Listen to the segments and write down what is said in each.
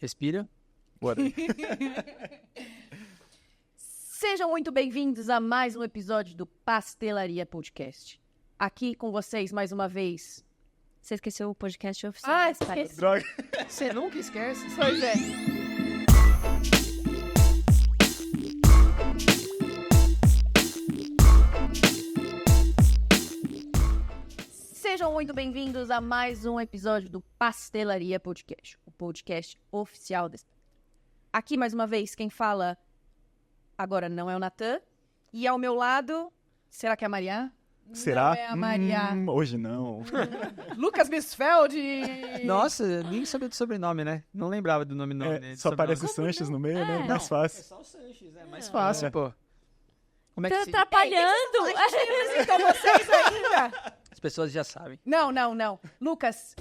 Respira. Bora. Sejam muito bem-vindos a mais um episódio do Pastelaria Podcast. Aqui com vocês mais uma vez. Você esqueceu o podcast oficial? Ah, esqueci. Droga. Você nunca esquece. Pois é. Sejam muito bem-vindos a mais um episódio do Pastelaria Podcast, o podcast oficial desse. Aqui, mais uma vez, quem fala agora não é o Natan. E ao meu lado, será que é a Maria? Será? Não é a Maria. Hoje não. Lucas Bisfeld. Nossa, nem sabia do sobrenome, né? Não lembrava do nome. É, só aparece Sanches no meio, né? Mais fácil. É só o Sanches, é mais fácil, pô. Como é que Tá se... atrapalhando. A gente apresentou vocês ainda. As pessoas já sabem. Não. Lucas,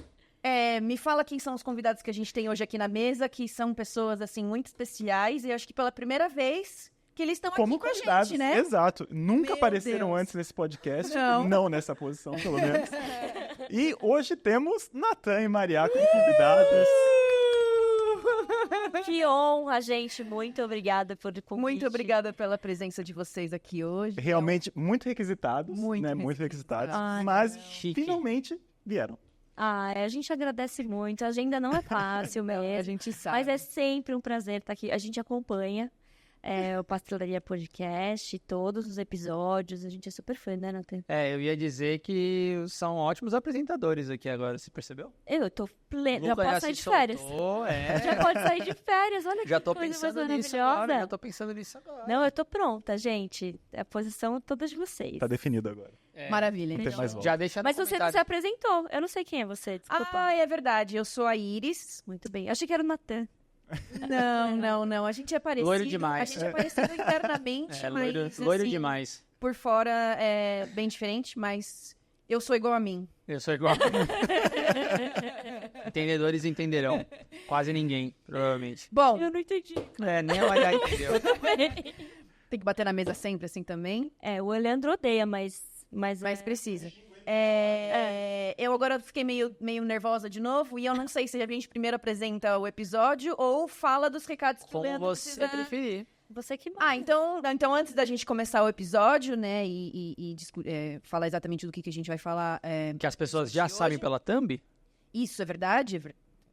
me fala quem são os convidados que a gente tem hoje aqui na mesa, que são pessoas, assim, muito especiais. E eu acho que pela primeira vez que eles estão aqui Como com a convidados, gente, né? exato. Nunca Meu apareceram Deus. antes nesse podcast. Não. Nessa posição, pelo menos. E hoje temos Natan e Maria como convidadas. Que honra, gente. Muito obrigada por convite. Muito obrigada pela presença de vocês aqui hoje. Realmente muito requisitados. Muito né? Muito requisitados. Ai, Mas chique. finalmente vieram. A gente agradece muito. A agenda não é fácil A mesmo. gente sabe. Mas é sempre um prazer estar aqui. A gente acompanha o Pastelaria Podcast, todos os episódios. A gente é super fã, né, Nathan? É, eu ia dizer que são ótimos apresentadores aqui agora, você percebeu? Eu tô plena. Já Lucas posso se sair de férias. soltou, é. Já pode sair de férias. Olha Já que tô coisa pensando mais nisso maravilhosa. agora. Já tô pensando nisso agora. Não, eu tô pronta, gente. A posição é toda de vocês. Tá definido agora. É. Maravilha. Não tem mais volta. Já deixa no Mas você não comentário. se apresentou. Eu não sei quem é você, desculpa. Ah, é verdade. Eu sou a Iris. Muito bem. Achei que era o Natan. Não. A gente é parecido. Loiro demais. A gente é parecido internamente, É, mas loiro assim, demais. por fora é bem diferente, mas eu sou igual a mim. Eu sou igual. Entendedores entenderão. Quase ninguém, provavelmente. Bom, Eu não entendi. É, nem a Maria entendeu. tem que bater na mesa sempre assim também, O Leandro odeia, mas mas é, precisa. Eu agora fiquei meio nervosa de novo e eu não sei se a gente primeiro apresenta o episódio ou fala dos recados que o Como Leandro você precisa... preferir. você que manda. Ah, então antes da gente começar o episódio, né, falar exatamente do que a gente vai falar, Que as pessoas já hoje- sabem pela thumb. isso é verdade,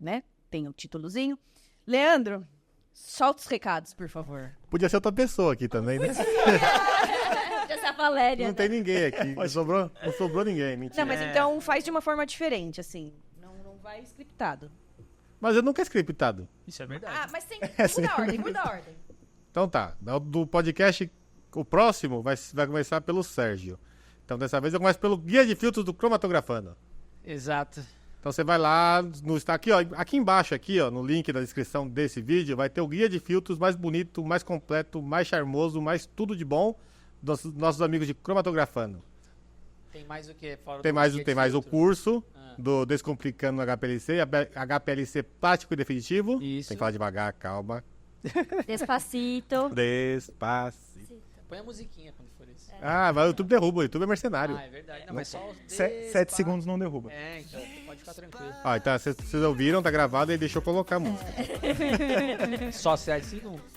né, tem o títulozinho. Leandro, solta os recados, por favor. Podia ser outra pessoa aqui também, né? Essa Valéria. Não tem ninguém aqui. Não sobrou ninguém, mentira. Não, mas então faz de uma forma diferente, assim, não vai scriptado. Mas eu nunca scriptado. Isso é verdade. Ah, mas tem, sim. muda a ordem. Então tá, do podcast, o próximo vai começar pelo Sérgio. Então dessa vez eu começo pelo Guia de Filtros do Cromatografando. Exato. Então você vai lá, está aqui, ó, aqui embaixo, aqui, ó, no link da descrição desse vídeo, vai ter o Guia de Filtros mais bonito, mais completo, mais charmoso, mais tudo de bom dos nossos amigos de Cromatografando. Tem mais o que? Fora Tem do mais, guia tem de mais o filtro? curso Ah. do Descomplicando HPLC, HPLC prático e definitivo. Isso. Tem que falar devagar, calma. Despacito. Despacito. Põe a musiquinha quando for isso. Ah, mas o YouTube derruba, o YouTube é mercenário. Ah, é verdade. Não, mas só os 7 segundos não derruba. É, então pode ficar tranquilo. Ó, então vocês ouviram, tá gravado e deixou colocar a música. Só 7 segundos.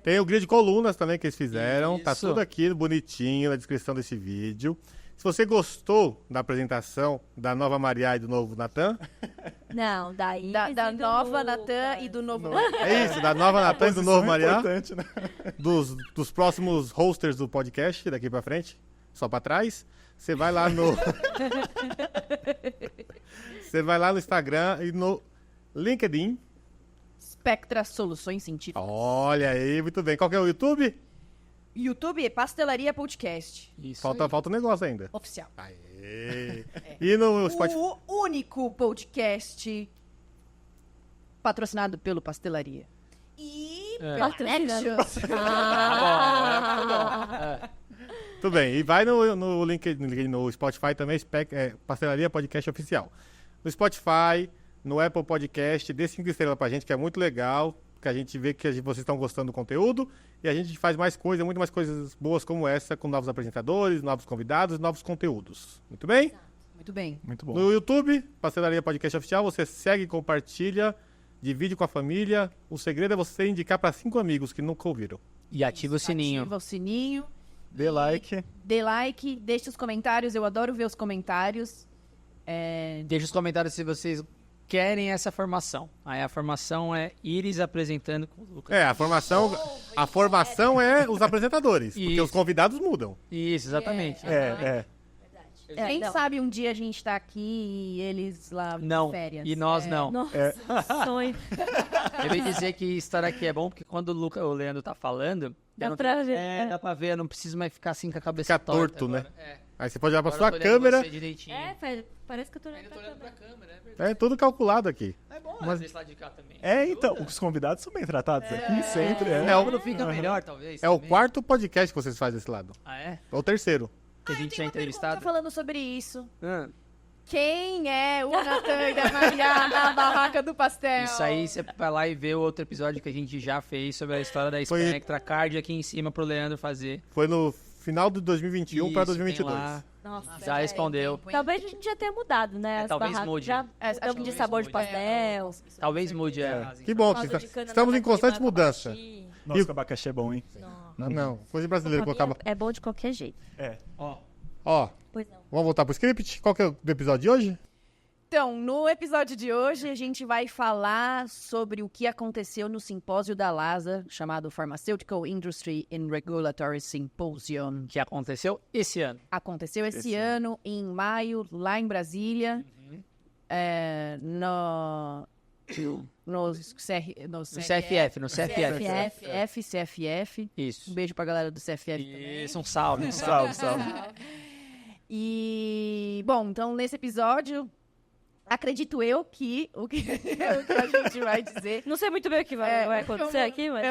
Tem o grid de colunas também que eles fizeram, tá Isso. tudo aqui bonitinho na descrição desse vídeo. Se você gostou da apresentação da nova Maria e do novo Natan, Não, daí. Da nova Natan e do novo... é isso, da nova Natan e do novo Maria, Importante, né? dos próximos hosters do podcast, daqui pra frente, só pra trás, você vai lá no... Você vai lá no Instagram e no LinkedIn. Spectra Soluções Científicas. Olha aí, muito bem. Qual que é o YouTube? YouTube, Pastelaria Podcast. Isso. Falta um negócio ainda. Oficial. Aê. E no Spotify? O único podcast patrocinado pelo Pastelaria. E pela Nexus. Tudo bem. E vai no LinkedIn, no Spotify também, Pastelaria Podcast Oficial. No Spotify, no Apple Podcast, dê 5 estrelas pra gente, que é muito legal. Que a gente vê que vocês estão gostando do conteúdo. E a gente faz mais coisa, muito mais coisas boas como essa, com novos apresentadores, novos convidados, novos conteúdos. Muito bem? Muito bem. Muito bom. No YouTube, Pastelaria Podcast Oficial, você segue, compartilha, divide com a família. O segredo é você indicar para 5 amigos que nunca ouviram. E ativa o sininho. Ativa o sininho. Dê like. Dê like, deixe os comentários. Eu adoro ver os comentários. Deixa os comentários se vocês querem essa formação. Aí a formação é Iris apresentando com o Lucas. A formação é os apresentadores, porque Isso. os convidados mudam. Isso, exatamente. Quem sabe um dia a gente tá aqui e eles lá Não, de férias. e nós não. Nossa, sonho. Eu ia dizer que estar aqui é bom, porque quando o Leandro tá falando... Dá eu não- pra ver. Dá pra ver, eu não preciso mais ficar assim com a cabeça Fica torta torto, né? agora. É. Aí você pode olhar pra Agora eu sua tô olhando câmera. você direitinho. Parece que eu tô olhando Ainda tô pra olhando pra câmera. câmera, é verdade. É tudo calculado aqui. É bom, Mas- desse lado de cá também. Então, os convidados são bem tratados aqui, sempre. Não fica melhor, talvez. É o também. 4º podcast que vocês fazem desse lado. Ah, é? Ou o 3º. Que a gente Tem é uma pergunta entrevistado. falando sobre isso. Ah, Quem é o Natan e a Maria na barraca do pastel? isso aí, você vai lá e vê o outro episódio que a gente já fez sobre a história da Foi- Spectra Card aqui em cima pro Leandro fazer. Foi no final de 2021 para Isso, tem 2022. lá. Nossa. Já respondeu. Talvez a gente já tenha mudado, né? As talvez barracas. mude. Já acho que mudamos de talvez sabor de mude. pastel. Talvez mude. Que bom, caldo de cana estamos na em constante banana com mudança. abacaxi. Nossa, E- o abacaxi é bom, hein? Não, coisa de brasileiro Pra colocar. mim é bom de qualquer jeito. Ó, Ó, Pois não. vamos voltar pro script? Qual que é o do episódio de hoje? Então, no episódio de hoje, a gente vai falar sobre o que aconteceu no simpósio da LASA, chamado Pharmaceutical Industry and Regulatory Symposium. que aconteceu esse ano. Aconteceu esse ano, em maio, lá em Brasília, no CFF, no CFF. CFF. Isso. Um beijo pra galera do CFF também. Isso, um salve. Salve. E, bom, então nesse episódio, acredito eu que o que a gente vai dizer... Não sei muito bem o que vai acontecer aqui, mas...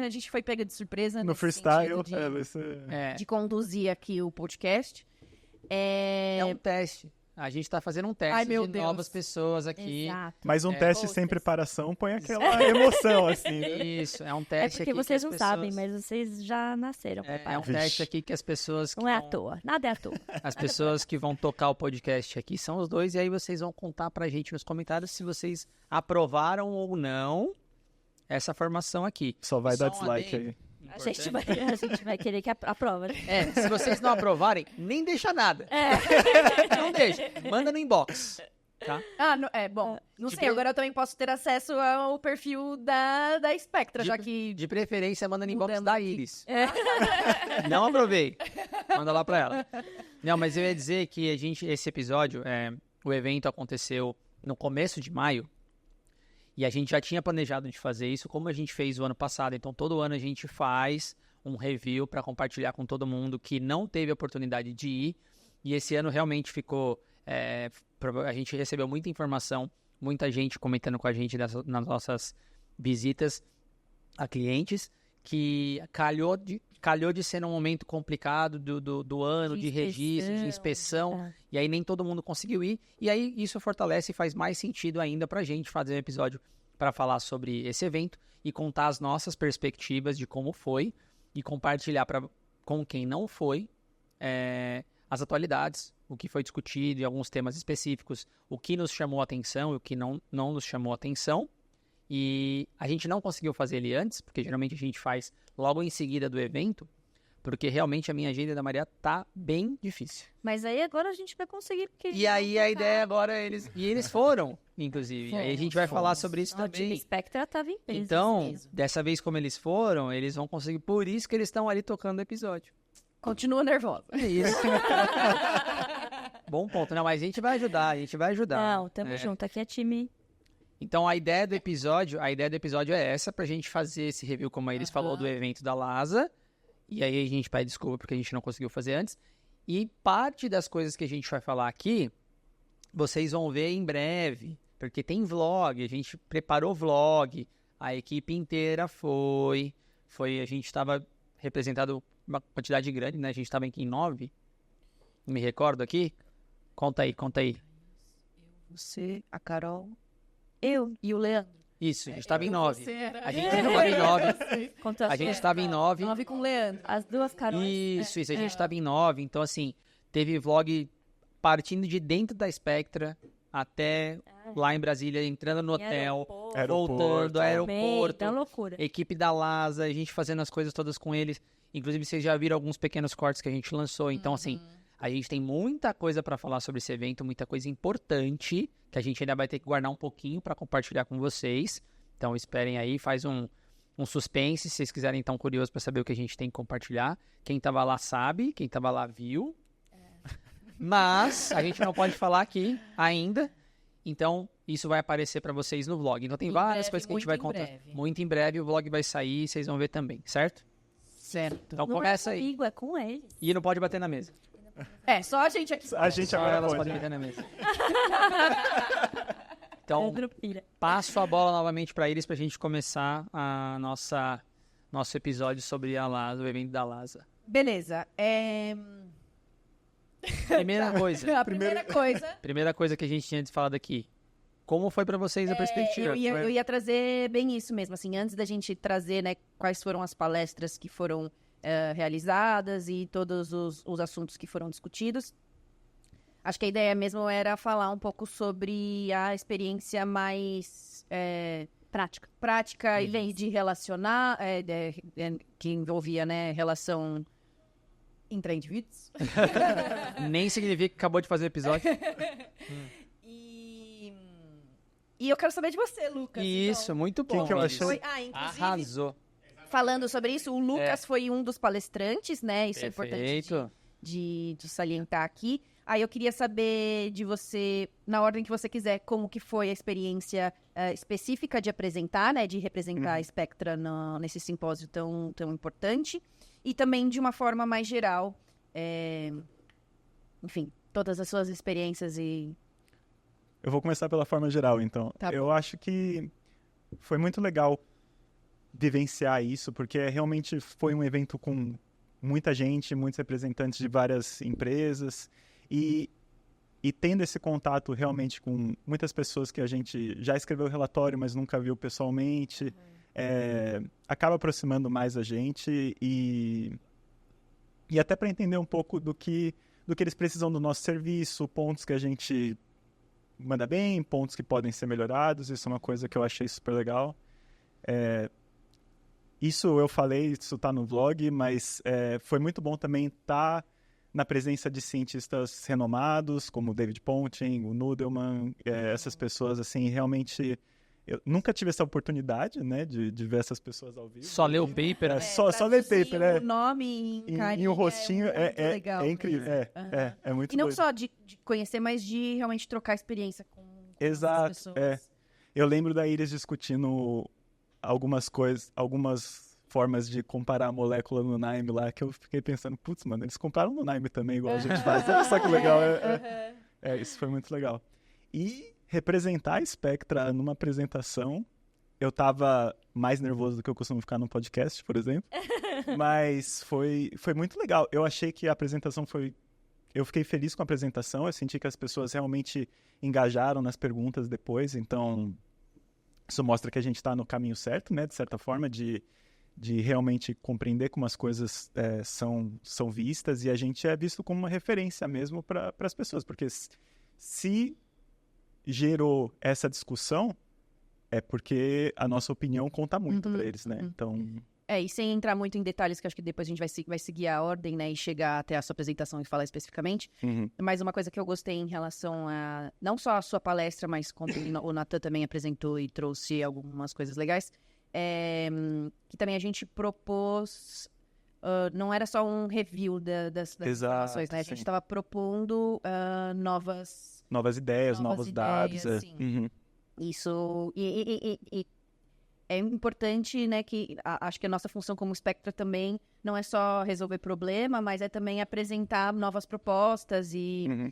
A gente foi pega de surpresa. No nesse freestyle, sentido vai ser... de conduzir aqui o podcast. É um teste. A gente tá fazendo um teste Ai, meu de Deus. novas pessoas aqui. Exato. Mas um É. teste sem preparação põe aquela emoção, assim, né? Isso, é um É teste porque aqui que vocês as não sabem, pessoas- mas vocês já nasceram. É um preparados. teste aqui que as pessoas... que Não é à vão- toa. Nada é à toa. As pessoas que vão tocar o podcast aqui são os dois, e aí vocês vão contar pra gente nos comentários se vocês aprovaram ou não essa formação aqui. Só vai E dar um dislike adendo aí. A gente vai querer que aprova. Né? Se vocês não aprovarem, nem deixa nada. Não deixa. Manda no inbox. Tá? Bom, não sei, Tipo- agora eu também posso ter acesso ao perfil da Spectra, já que... De preferência, manda no inbox Mudamos da aqui. Iris. Não aprovei. Manda lá pra ela. Não, mas eu ia dizer que esse episódio, o evento aconteceu no começo de maio. E a gente já tinha planejado de fazer isso como a gente fez o ano passado. Então, todo ano a gente faz um review para compartilhar com todo mundo que não teve a oportunidade de ir. E esse ano realmente ficou... a gente recebeu muita informação, muita gente comentando com a gente nas nossas visitas a clientes, que calhou de ser num momento complicado do ano, de registro, de inspeção. E aí nem todo mundo conseguiu ir. E aí isso fortalece e faz mais sentido ainda pra gente fazer um episódio para falar sobre esse evento e contar as nossas perspectivas de como foi e compartilhar com quem não foi as atualidades, o que foi discutido e alguns temas específicos, o que nos chamou a atenção e o que não nos chamou a atenção. E a gente não conseguiu fazer ele antes, porque geralmente a gente faz logo em seguida do evento, porque realmente a minha agenda da Maria tá bem difícil. Mas aí agora a gente vai conseguir. Porque E aí a ideia agora eles foram, inclusive. Aí a gente vai falar sobre isso o time também. Spectra tava em peso. Então, dessa vez como eles foram, eles vão conseguir. Por isso que eles estão ali tocando o episódio. Continua nervosa. É isso. Bom ponto. Não, mas a gente vai ajudar, Não, tamo junto. Aqui é time. Então a ideia do episódio é essa, pra gente fazer esse review, como a Iris falou, do evento da LASA. E aí a gente pede desculpa porque a gente não conseguiu fazer antes. E parte das coisas que a gente vai falar aqui, vocês vão ver em breve. Porque tem vlog, a gente preparou vlog, a equipe inteira foi. A gente estava representado uma quantidade grande, né? A gente estava aqui em 9. Não me recordo aqui. Conta aí. Você, a Carol Eu. e o Leandro. Isso, a gente estava em 9. A gente não estava em 9. Contra A gente estava em 9. 9 com o Leandro. as duas Carol. Isso, a gente estava em 9. Então, assim, teve vlog partindo de dentro da Spectra, até lá em Brasília, entrando no hotel, Aeroporto. voltando, aeroporto, Tá loucura. equipe da LASA, a gente fazendo as coisas todas com eles. Inclusive, vocês já viram alguns pequenos cortes que a gente lançou. Então, assim, a gente tem muita coisa pra falar sobre esse evento, muita coisa importante, que a gente ainda vai ter que guardar um pouquinho pra compartilhar com vocês. Então, esperem aí, faz um suspense, se vocês quiserem estar curiosos pra saber o que a gente tem que compartilhar. Quem tava lá sabe, quem tava lá viu. Mas a gente não pode falar aqui ainda. Então, isso vai aparecer pra vocês no vlog. Então, tem Em várias breve, coisas que a gente vai muito em contar. breve. Muito em breve o vlog vai sair e vocês vão ver também, certo? Certo. Então, Não começa é aí. comigo, é com eles. E não pode bater na mesa. Só a gente aqui. A gente Só agora elas pode. podem bater na mesa. Então, Pedro Pira. passo a bola novamente pra eles pra gente começar a nosso episódio sobre a LASA, o evento da LASA. Beleza. Primeira coisa. A primeira coisa Que a gente tinha falado aqui. Como foi pra vocês a perspectiva? eu ia trazer bem isso mesmo, assim, antes da gente trazer, né, quais foram as palestras que foram realizadas e todos os assuntos que foram discutidos. Acho que a ideia mesmo era falar um pouco sobre a experiência mais prática e de relacionar, que envolvia, né, relação entre indivíduos. Nem significa que acabou de fazer o episódio. E eu quero saber de você, Lucas. Isso, muito bom. que eu Luiz. achei? Inclusive, Arrasou. falando sobre isso, o Lucas foi um dos palestrantes, né? Isso é importante Perfeito. de salientar aqui. Aí eu queria saber de você, na ordem que você quiser, como que foi a experiência específica de apresentar, né? De representar a Spectra nesse simpósio tão importante. E também de uma forma mais geral, enfim, todas as suas experiências e... Eu vou começar pela forma geral, então. Tá bom. Eu acho que foi muito legal vivenciar isso, porque realmente foi um evento com muita gente, muitos representantes de várias empresas, e tendo esse contato realmente com muitas pessoas que a gente já escreveu relatório, mas nunca viu pessoalmente, acaba aproximando mais a gente e até para entender um pouco do que eles precisam do nosso serviço, pontos que a gente manda bem, pontos que podem ser melhorados. Isso é uma coisa que eu achei super legal. Isso eu falei, isso tá no vlog, mas foi muito bom também estar na presença de cientistas renomados, como o David Ponting, o Nudelman, essas pessoas, assim, realmente... Eu nunca tive essa oportunidade, né, de ver essas pessoas ao vivo. Só ler o paper. Só ler paper, O nome em carinho, e o rostinho muito legal. é incrível, é muito E não doido. só de conhecer, mas de realmente trocar experiência com Exato, as pessoas. Eu lembro da Iris discutindo algumas coisas, algumas formas de comparar a molécula no Naime lá, que eu fiquei pensando, putz, mano, eles comparam no Naime também, igual a gente faz. Olha só que legal. Isso foi muito legal. E representar a Spectra numa apresentação, eu tava mais nervoso do que eu costumo ficar num podcast, por exemplo, mas foi muito legal. Eu achei que a apresentação foi... Eu fiquei feliz com a apresentação, eu senti que as pessoas realmente engajaram nas perguntas depois, então isso mostra que a gente está no caminho certo, né, de certa forma, de realmente compreender como as coisas são vistas, e a gente é visto como uma referência mesmo para as pessoas, porque se gerou essa discussão, é porque a nossa opinião conta muito para eles, né? Então... E sem entrar muito em detalhes, que acho que depois a gente vai seguir a ordem, né, e chegar até a sua apresentação e falar especificamente. Mas uma coisa que eu gostei em relação a, não só a sua palestra, mas como o Natan também apresentou e trouxe algumas coisas legais, que também a gente propôs, não era só um review das informações, né? A gente estava propondo novas ideias, novos dados. Sim. Isso, e é importante, né, que acho que a nossa função como Spectra também não é só resolver problema, mas é também apresentar novas propostas e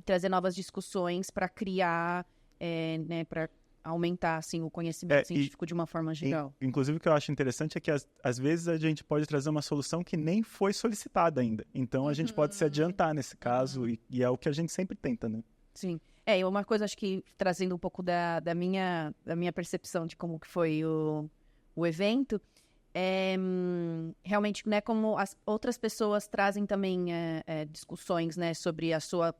trazer novas discussões para criar, né, para aumentar, assim, o conhecimento científico de uma forma geral. Inclusive, o que eu acho interessante é que, às vezes, a gente pode trazer uma solução que nem foi solicitada ainda. Então, a gente pode se adiantar nesse caso, e é o que a gente sempre tenta, né? Sim. E uma coisa, acho que, trazendo um pouco da minha percepção de como que foi o evento, realmente, né, como as outras pessoas trazem também discussões, né, sobre a sua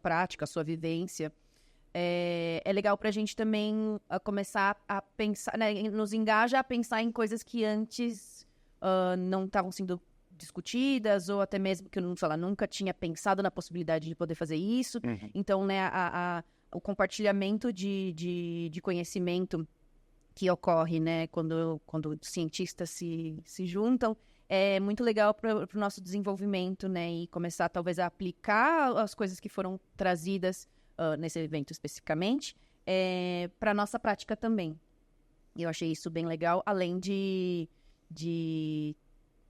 prática, a sua vivência. é legal pra gente também começar a pensar, né, nos engaja a pensar em coisas que antes não estavam sendo discutidas, ou até mesmo que eu, sei lá, nunca tinha pensado na possibilidade de poder fazer isso. Então, né, o compartilhamento de conhecimento que ocorre, né, quando cientistas se juntam, é muito legal para o nosso desenvolvimento, né, e começar talvez a aplicar as coisas que foram trazidas nesse evento especificamente, para a nossa prática também. E eu achei isso bem legal, além de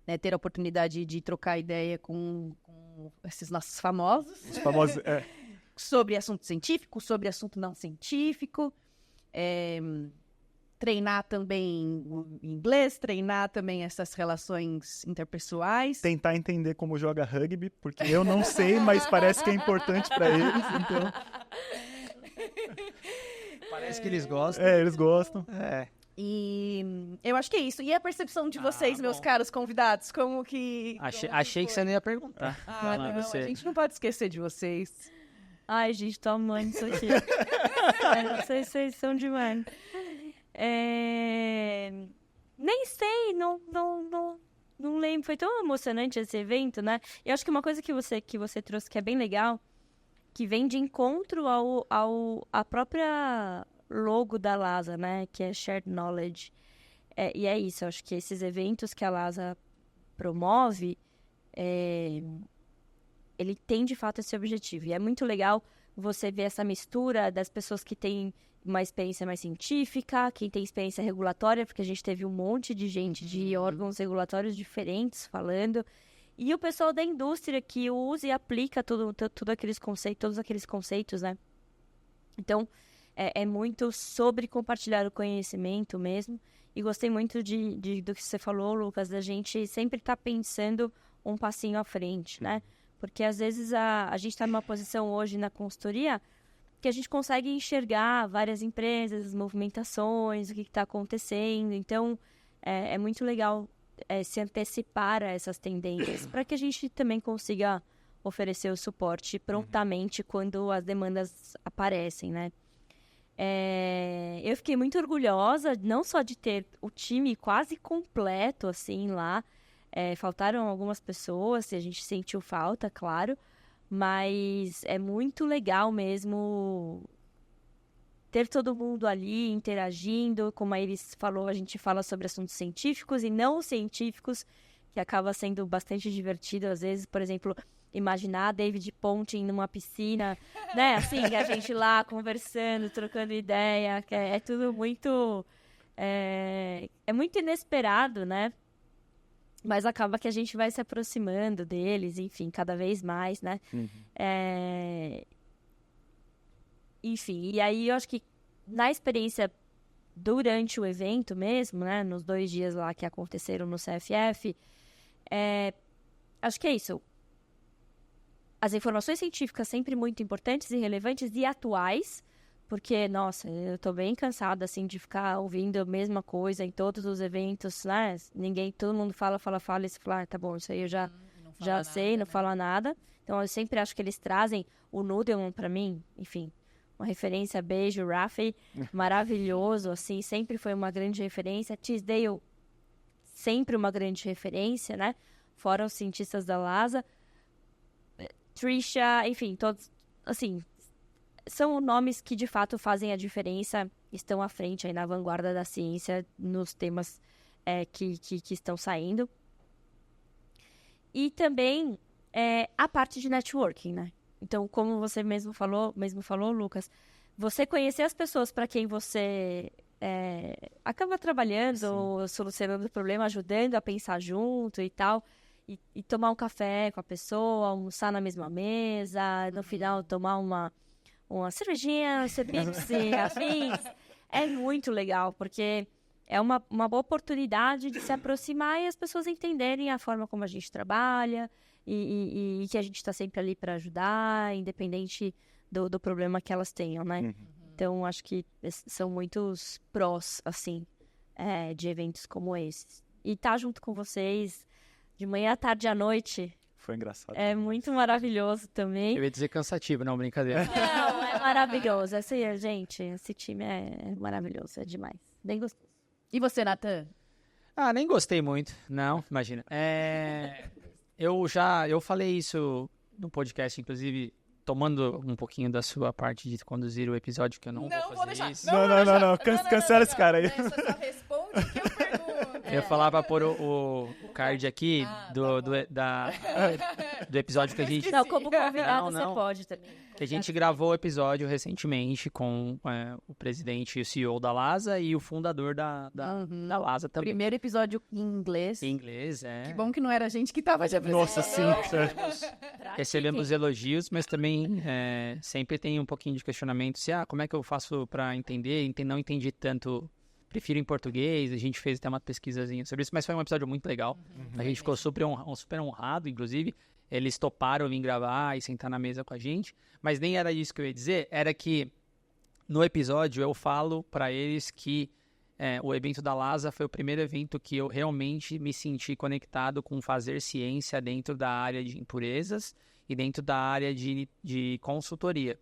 né, ter a oportunidade de trocar ideia com esses nossos famosos. Os famosos, Sobre assunto científico, sobre assunto não científico. Treinar também o inglês, treinar também essas relações interpessoais. tentar entender como joga rugby, porque eu não sei, mas parece que é importante pra eles, então... Parece que eles gostam. Eles gostam. E eu acho que é isso. E a percepção de vocês, meus bom. caros convidados, como que... Achei que você não ia perguntar. não, a gente não pode esquecer de vocês. Ai, gente, tô amando isso aqui. Vocês são demais. Nem sei, não lembro. Foi tão emocionante esse evento, né? E eu acho que uma coisa que você trouxe que é bem legal, que vem de encontro à própria logo da LASA, né? Que é Shared Knowledge. E é isso, eu acho que esses eventos que a LASA promove, ele tem de fato esse objetivo. E é muito legal você ver essa mistura das pessoas que têm uma experiência mais científica, quem tem experiência regulatória, porque a gente teve um monte de gente de órgãos regulatórios diferentes falando, e o pessoal da indústria que usa e aplica todos aqueles conceitos, né? Então, é muito sobre compartilhar o conhecimento mesmo, e gostei muito do que você falou, Lucas, da gente sempre estar pensando um passinho à frente, né? Porque às vezes a gente está numa posição hoje na consultoria que a gente consegue enxergar várias empresas, as movimentações, o que está acontecendo. Então, é muito legal se antecipar a essas tendências para que a gente também consiga oferecer o suporte prontamente quando as demandas aparecem, né? Eu fiquei muito orgulhosa, não só de ter o time quase completo, assim, lá. Faltaram algumas pessoas, a gente sentiu falta, claro. Mas é muito legal mesmo ter todo mundo ali interagindo. Como a Iris falou, a gente fala sobre assuntos científicos e não científicos, que acaba sendo bastante divertido. Às vezes, por exemplo, imaginar David Ponting numa piscina, né? Assim, a gente lá conversando, trocando ideia. Que é tudo muito... É muito inesperado, né? Mas acaba que a gente vai se aproximando deles, enfim, cada vez mais, né? Enfim, e aí eu acho que na experiência durante o evento mesmo, né? Nos 2 dias lá que aconteceram no CFF, acho que é isso. As informações científicas sempre muito importantes e relevantes e atuais, porque, nossa, eu tô bem cansada, assim, de ficar ouvindo a mesma coisa em todos os eventos, né? Todo mundo fala, e você fala, tá bom, isso aí eu já sei, não fala nada. Então, eu sempre acho que eles trazem o Nudelman pra mim, enfim, uma referência, beijo, Rafi, maravilhoso, assim, sempre foi uma grande referência. Tisdale, sempre uma grande referência, né? Fora os cientistas da LASA. Trisha, enfim, todos, assim... São nomes que, de fato, fazem a diferença, estão à frente, aí na vanguarda da ciência, nos temas que estão saindo. E também a parte de networking, né? Então, como você mesmo falou, Lucas, você conhecer as pessoas para quem você acaba trabalhando, ou solucionando o problema, ajudando a pensar junto e tal, e tomar um café com a pessoa, almoçar na mesma mesa, no final tomar uma cervejinha, cepipse, afins, é muito legal, porque é uma boa oportunidade de se aproximar e as pessoas entenderem a forma como a gente trabalha e que a gente está sempre ali para ajudar, independente do problema que elas tenham, né? Então, acho que são muitos prós, assim, de eventos como esses. E estar junto com vocês, de manhã, à tarde e à noite... Foi engraçado. É muito maravilhoso também. Eu ia dizer cansativo, não, brincadeira. Não, É maravilhoso. Assim, gente, esse time é maravilhoso, é demais. Bem gostoso. E você, Natan? Nem gostei muito. Não, imagina. Eu falei isso no podcast, inclusive, tomando um pouquinho da sua parte de conduzir o episódio, que eu não vou fazer isso. Não. Cancela esse cara aí. Você só responde o que eu pergunto. Eu ia falar pra pôr o card aqui do episódio que a gente... Não, como convidado Não. você pode também. Que a gente gravou o episódio recentemente com o presidente e o CEO da LASA e o fundador da LASA também. Primeiro episódio em inglês. Em inglês, Que bom que não era a gente que tava te apresentando. Nossa, sim. Recebemos elogios, mas também sempre tem um pouquinho de questionamento. Como é que eu faço pra entender? Não entendi tanto, prefiro em português. A gente fez até uma pesquisazinha sobre isso, mas foi um episódio muito legal. A gente ficou super honrado, inclusive. Eles toparam vir gravar e sentar na mesa com a gente. Mas nem era isso que eu ia dizer. Era que no episódio eu falo pra eles que o evento da LASA foi o primeiro evento que eu realmente me senti conectado com fazer ciência dentro da área de impurezas e dentro da área de consultoria.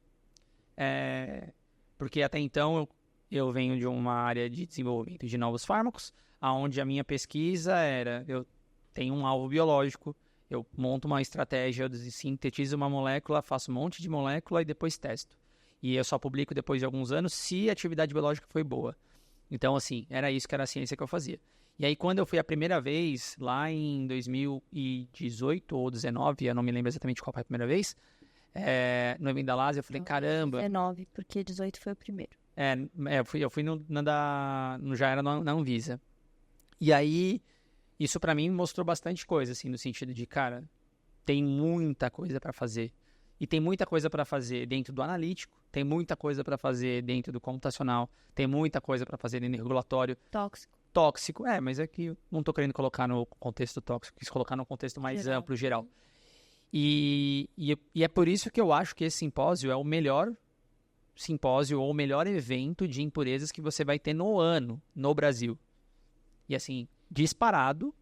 Porque até então eu venho de uma área de desenvolvimento de novos fármacos, onde a minha pesquisa eu tenho um alvo biológico, eu monto uma estratégia, eu sintetizo uma molécula, faço um monte de molécula e depois testo. E eu só publico depois de alguns anos se a atividade biológica foi boa. Então, assim, era isso que era a ciência que eu fazia. E aí, quando eu fui a primeira vez, lá em 2018 ou 2019, eu não me lembro exatamente qual foi a primeira vez, no evento da LASA, eu falei, caramba... 19, porque 18 foi o primeiro. Eu fui já era na Anvisa. E aí... Isso pra mim mostrou bastante coisa, assim, no sentido de, cara, tem muita coisa pra fazer. E tem muita coisa pra fazer dentro do analítico, tem muita coisa pra fazer dentro do computacional, tem muita coisa pra fazer dentro do regulatório. Tóxico, mas é que eu não tô querendo colocar no contexto tóxico, quis colocar no contexto mais amplo, geral. E é por isso que eu acho que esse simpósio é o melhor simpósio ou o melhor evento de impurezas que você vai ter no ano, no Brasil. E assim... disparado.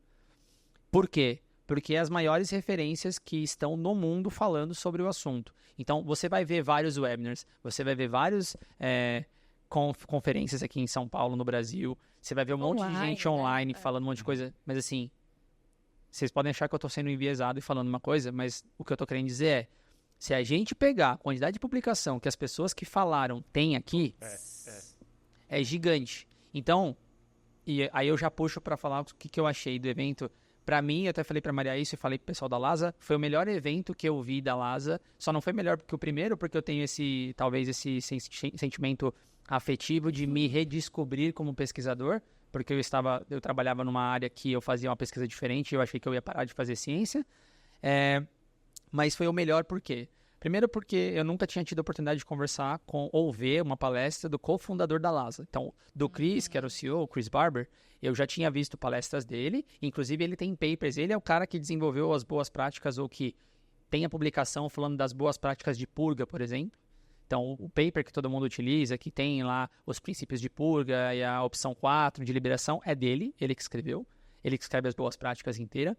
Por quê? Porque as maiores referências que estão no mundo falando sobre o assunto. Então, você vai ver vários webinars, você vai ver várias conferências aqui em São Paulo, no Brasil. Você vai ver um monte de gente online falando um monte de coisa. Mas assim, vocês podem achar que eu estou sendo enviesado e falando uma coisa, mas o que eu estou querendo dizer se a gente pegar a quantidade de publicação que as pessoas que falaram têm aqui, é gigante. Então... E aí eu já puxo pra falar o que eu achei do evento. Pra mim, eu até falei pra Maria isso e falei pro pessoal da LASA, foi o melhor evento que eu vi da LASA. Só não foi melhor que o primeiro, porque eu tenho talvez esse sentimento afetivo de me redescobrir como pesquisador, porque eu trabalhava numa área que eu fazia uma pesquisa diferente e eu achei que eu ia parar de fazer ciência. Mas foi o melhor por quê? Primeiro porque eu nunca tinha tido a oportunidade de conversar ou ver uma palestra do cofundador da LASA. Então, do Chris, que era o CEO, o Chris Barber, eu já tinha visto palestras dele. Inclusive, ele tem papers. Ele é o cara que desenvolveu as boas práticas ou que tem a publicação falando das boas práticas de purga, por exemplo. Então, o paper que todo mundo utiliza, que tem lá os princípios de purga e a opção 4 de liberação, é dele, ele que escreveu. Ele que escreve as boas práticas inteiras.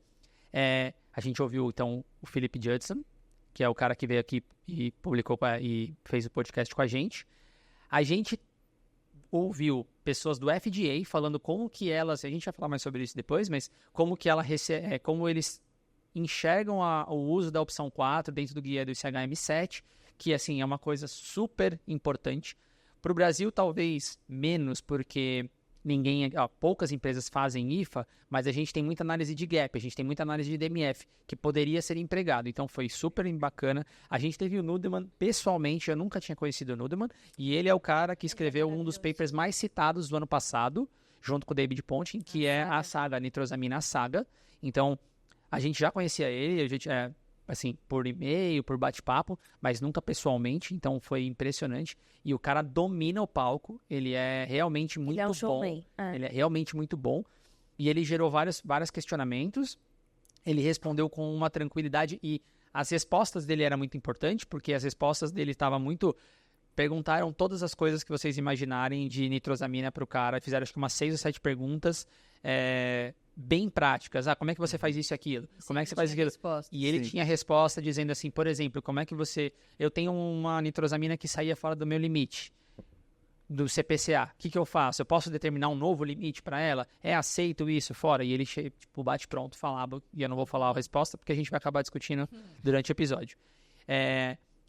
A gente ouviu, então, o Philip Judson, que é o cara que veio aqui e publicou e fez o podcast com a gente. A gente ouviu pessoas do FDA falando como que elas, a gente vai falar mais sobre isso depois, mas como que como eles enxergam o uso da opção 4 dentro do guia do ICHM7, que assim é uma coisa super importante. Para o Brasil, talvez menos, porque poucas empresas fazem IFA, mas a gente tem muita análise de gap, a gente tem muita análise de DMF, que poderia ser empregado. Então foi super bacana. A gente teve o Nudeman, pessoalmente, eu nunca tinha conhecido o Nudeman, e ele é o cara que escreveu um dos papers mais citados do ano passado, junto com o David Ponting, que é a saga, a nitrosamina saga. Então, a gente já conhecia ele, a gente assim, por e-mail, por bate-papo, mas nunca pessoalmente, então foi impressionante. E o cara domina o palco, ele é realmente muito bom. Showman. Ele é realmente muito bom. E ele gerou vários questionamentos, ele respondeu com uma tranquilidade e as respostas dele eram muito importantes, porque as respostas dele estavam muito... Perguntaram todas as coisas que vocês imaginarem de nitrosamina para o cara, fizeram acho que umas 6 ou 7 perguntas, bem práticas. Como é que você faz isso e aquilo? Como é que você faz aquilo? E ele Sim. tinha resposta dizendo assim, por exemplo, como é que você... Eu tenho uma nitrosamina que saía fora do meu limite, do CPCA. O que eu faço? Eu posso determinar um novo limite para ela? Aceito isso fora? E ele, tipo, bate pronto, falava, e eu não vou falar a resposta, porque a gente vai acabar discutindo durante o episódio.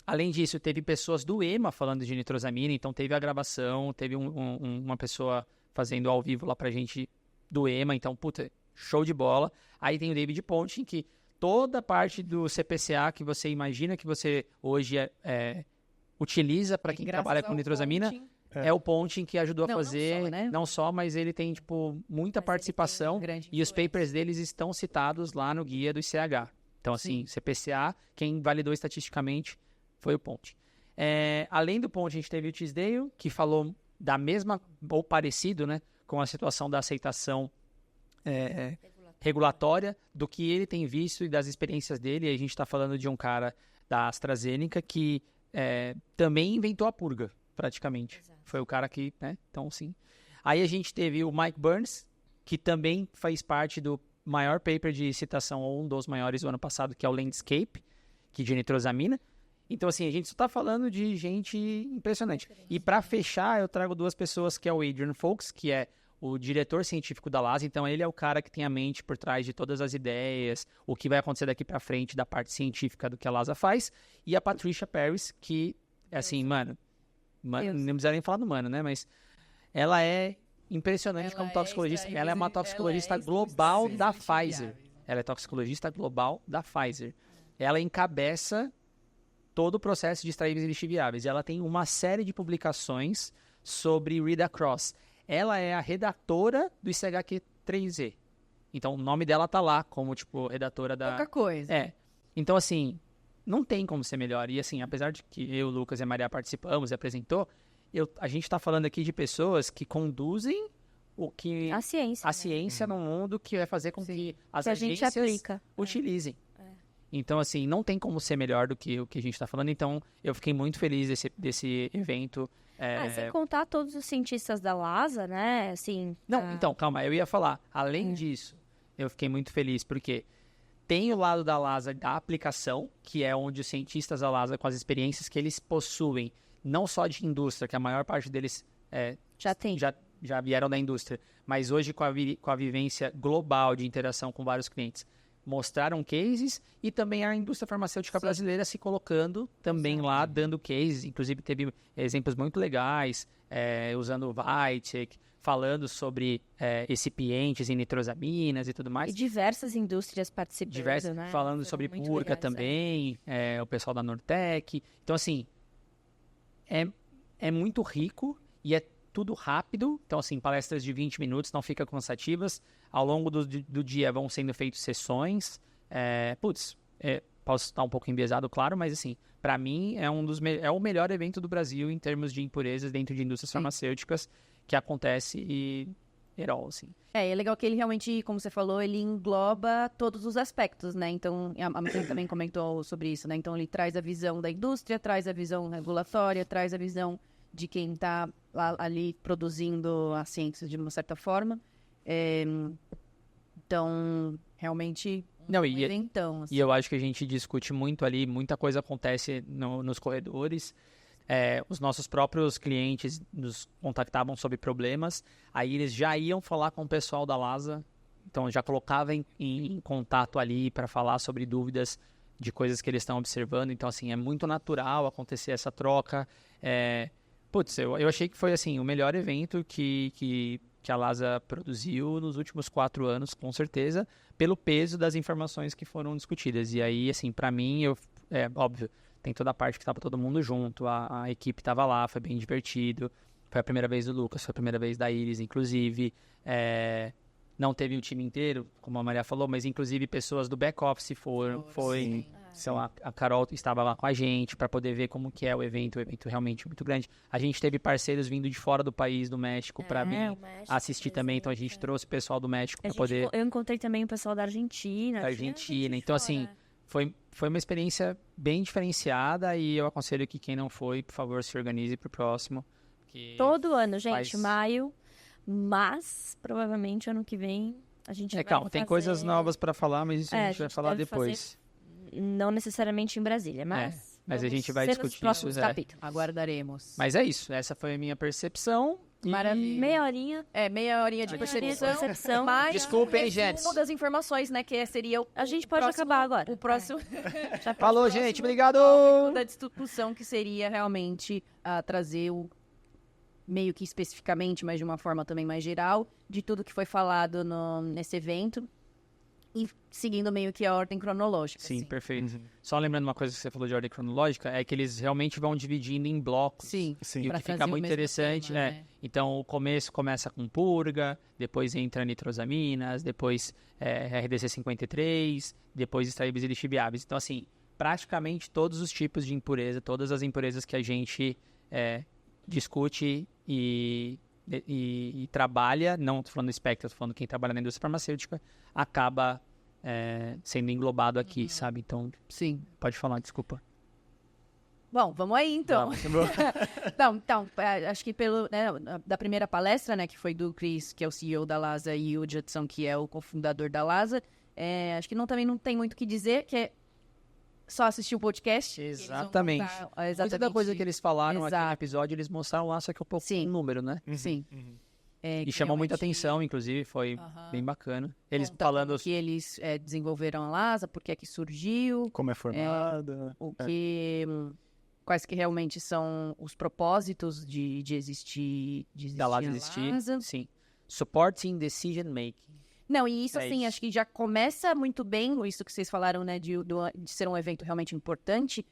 Além disso, teve pessoas do EMA falando de nitrosamina, então teve a gravação, teve uma pessoa fazendo ao vivo lá pra gente do EMA, então, puta, show de bola. Aí tem o David Pontin, que toda parte do CPCA que você imagina que você hoje utiliza para quem trabalha com nitrosamina, é o Pontin que ajudou a fazer. Não só, né? Não só, mas ele tem, tipo, muita participação e os papers deles estão citados lá no guia do ICH. Então, assim, CPCA, quem validou estatisticamente foi o Pontin. Além do Pontin, a gente teve o Tisdale, que falou da mesma, ou parecido, né, com a situação da aceitação regulatória, do que ele tem visto e das experiências dele. E a gente está falando de um cara da AstraZeneca que também inventou a purga, praticamente. Exato. Foi o cara que, né, então sim. Aí a gente teve o Mike Burns, que também faz parte do maior paper de citação, ou um dos maiores do ano passado, que é o Landscape, que de nitrosamina. Então, assim, a gente só tá falando de gente impressionante. E para fechar, eu trago duas pessoas, que é o Adrian Foulkes, que é o diretor científico da LASA. Então, ele é o cara que tem a mente por trás de todas as ideias, o que vai acontecer daqui para frente da parte científica do que a LASA faz. E a Patricia Parris, que, assim, mano, não precisa nem falar do mano, né? Mas ela é impressionante como toxicologista. Ela é uma toxicologista global da Pfizer. Ela é toxicologista global da Pfizer. Ela encabeça todo o processo de extraíveis e lixiviáveis. Ela tem uma série de publicações sobre read across. Ela é a redatora do ICHQ3Z. Então, o nome dela tá lá como, tipo, redatora da... Pouca coisa. Então, assim, não tem como ser melhor. E, assim, apesar de que eu, Lucas e a Maria participamos e apresentou, a gente tá falando aqui de pessoas que conduzem A ciência. a ciência no mundo, que vai fazer com que as Que a gente agências aplica. utilizem. Então, assim, não tem como ser melhor do que o que a gente está falando. Então, eu fiquei muito feliz desse evento. Sem contar todos os cientistas da LASA, né? Assim, Não, então, calma, eu ia falar. Além disso, eu fiquei muito feliz porque tem o lado da LASA da aplicação, que é onde os cientistas da LASA, com as experiências que eles possuem, não só de indústria, que a maior parte deles já tem. já vieram da indústria, mas hoje com a vivência global de interação com vários clientes, mostraram cases, e também a indústria farmacêutica brasileira se colocando também lá, dando cases. Inclusive teve exemplos muito legais, usando o Vitek, falando sobre recipientes em nitrosaminas e tudo mais. E diversas indústrias participando, né? Falando sobre Foram muito Purca legais, também, o pessoal da Nortec. Então, assim, é muito rico e é tudo rápido. Então, assim, palestras de 20 minutos, não fica cansativas. Ao longo do dia vão sendo feitas sessões. Posso estar um pouco enviesado, claro, mas, assim, para mim é o melhor evento do Brasil em termos de impurezas dentro de indústrias farmacêuticas que acontece e assim. É legal que ele realmente, como você falou, ele engloba todos os aspectos, né? Então, a Matheus também comentou sobre isso, né? Então, ele traz a visão da indústria, traz a visão regulatória, traz a visão de quem está ali produzindo a ciência de uma certa forma. Então, realmente, eventão. Assim. E eu acho que a gente discute muito ali, muita coisa acontece nos corredores. Os nossos próprios clientes nos contactavam sobre problemas, aí eles já iam falar com o pessoal da LASA, então já colocava em contato ali para falar sobre dúvidas de coisas que eles estão observando. Então, assim, é muito natural acontecer essa troca. Eu achei que foi, assim, o melhor evento que a LASA produziu nos últimos 4 anos, com certeza, pelo peso das informações que foram discutidas. E aí, assim, para mim, óbvio, tem toda a parte que estava todo mundo junto, a equipe estava lá, foi bem divertido. Foi a primeira vez do Lucas, foi a primeira vez da Iris, inclusive. Não teve o time inteiro, como a Maria falou, mas inclusive pessoas do back-office foi. Então, a Carol estava lá com a gente para poder ver como que é o evento realmente muito grande. A gente teve parceiros vindo de fora do país, do México, para vir assistir também. Então, a gente trouxe o pessoal do México para poder... Eu encontrei também o pessoal da Argentina. Então, assim, foi uma experiência bem diferenciada, e eu aconselho que quem não foi, por favor, se organize para o próximo. Todo ano, gente, maio, mas provavelmente ano que vem A gente vai Calma, tem fazer- coisas novas pra falar, mas isso a É, gente a vai gente falar deve depois. Não necessariamente em Brasília, mas... Mas a vamos gente vai ver nos discutir próximos isso, capítulos. Aguardaremos. Mas é isso, essa foi a minha percepção. Maravilha. Meia horinha. Meia horinha de Meia horinha de percepção. percepção. Mas Desculpem, resumo gente. das informações, né? Que seria A gente pode acabar agora. o próximo Já Falou, gente, obrigado! da discussão, que seria realmente trazer meio que especificamente, mas de uma forma também mais geral, de tudo que foi falado nesse evento. E seguindo meio que a ordem cronológica. Sim, assim. perfeito. Só lembrando uma coisa que você falou de ordem cronológica, é que eles realmente vão dividindo em blocos. Sim. Sim. E o Pra que fica trazer o muito mesmo interessante tema, né? Então, o começo começa com purga, depois entra nitrosaminas, depois RDC 53, depois extraíveis e lixiviáveis. Então, assim, praticamente todos os tipos de impureza, todas as impurezas que a gente discute e trabalha, não tô falando do espectro, tô falando quem trabalha na indústria farmacêutica, acaba sendo englobado aqui, sabe? Então, Sim. pode falar, desculpa. Bom, vamos aí então. Então, acho que da primeira palestra, né, que foi do Chris, que é o CEO da LASA, e o Judson, que é o cofundador da LASA, acho que também não tem muito o que dizer, que é só assistir o podcast. Exatamente. Eles vão contar, Muita da coisa que eles falaram aqui no Exato. episódio, eles mostraram lá, só que um pouco Sim. o número, né? Sim. E que chamou muita realmente- atenção, inclusive, foi Aham. bem bacana. Eles Conta falando... como que eles desenvolveram a LASA, por que é que surgiu, Como é formada. quais que realmente são os propósitos de existir, da LASA a existir. LASA. Sim. Supporting Decision Making. Não, e isso, É assim, isso. acho que já começa muito bem, isso que vocês falaram, né, de ser um evento realmente importante.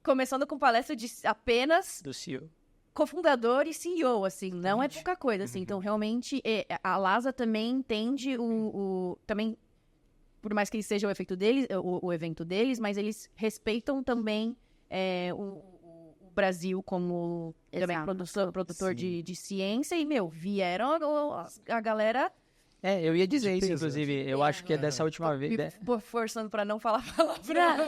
Começando com palestra de apenas Do CEO. cofundador e CEO, assim, não é pouca coisa, assim. Então, realmente, a LASA também entende também, por mais que seja o efeito deles, o evento deles, mas eles respeitam também o Brasil como também produtor de ciência e, vieram a galera Eu ia dizer De isso, peso. inclusive. Eu acho que é dessa última vez... me forçando pra não falar palavrão.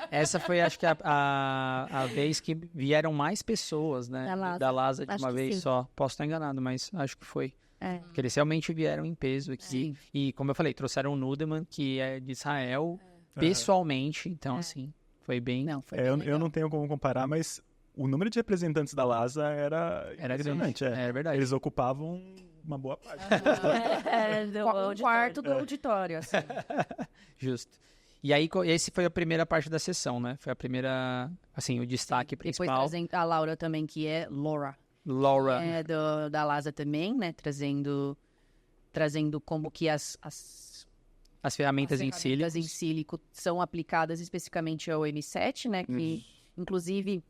Essa foi, acho que, a vez que vieram mais pessoas, né? Da LASA. LASA de Acho uma que vez sim. só. Posso estar enganado, mas acho que foi. É. Porque eles realmente vieram em peso aqui. Sim. E, como eu falei, trouxeram o Nudeman, que é de Israel, pessoalmente. Então, assim, foi bem... Não, foi Eu não tenho como comparar, mas o número de representantes da LASA era grande. impressionante. É verdade. Eles ocupavam uma boa parte. um quarto do auditório, assim. Justo. E aí, esse foi a primeira parte da sessão, né? Foi a primeira, assim, o destaque Depois principal. trazendo a Laura também, que é Laura. Laura. Da LASA também, né? Trazendo como que as As ferramentas em ferramentas sílico. em sílico são aplicadas especificamente ao M7, né? Que, inclusive,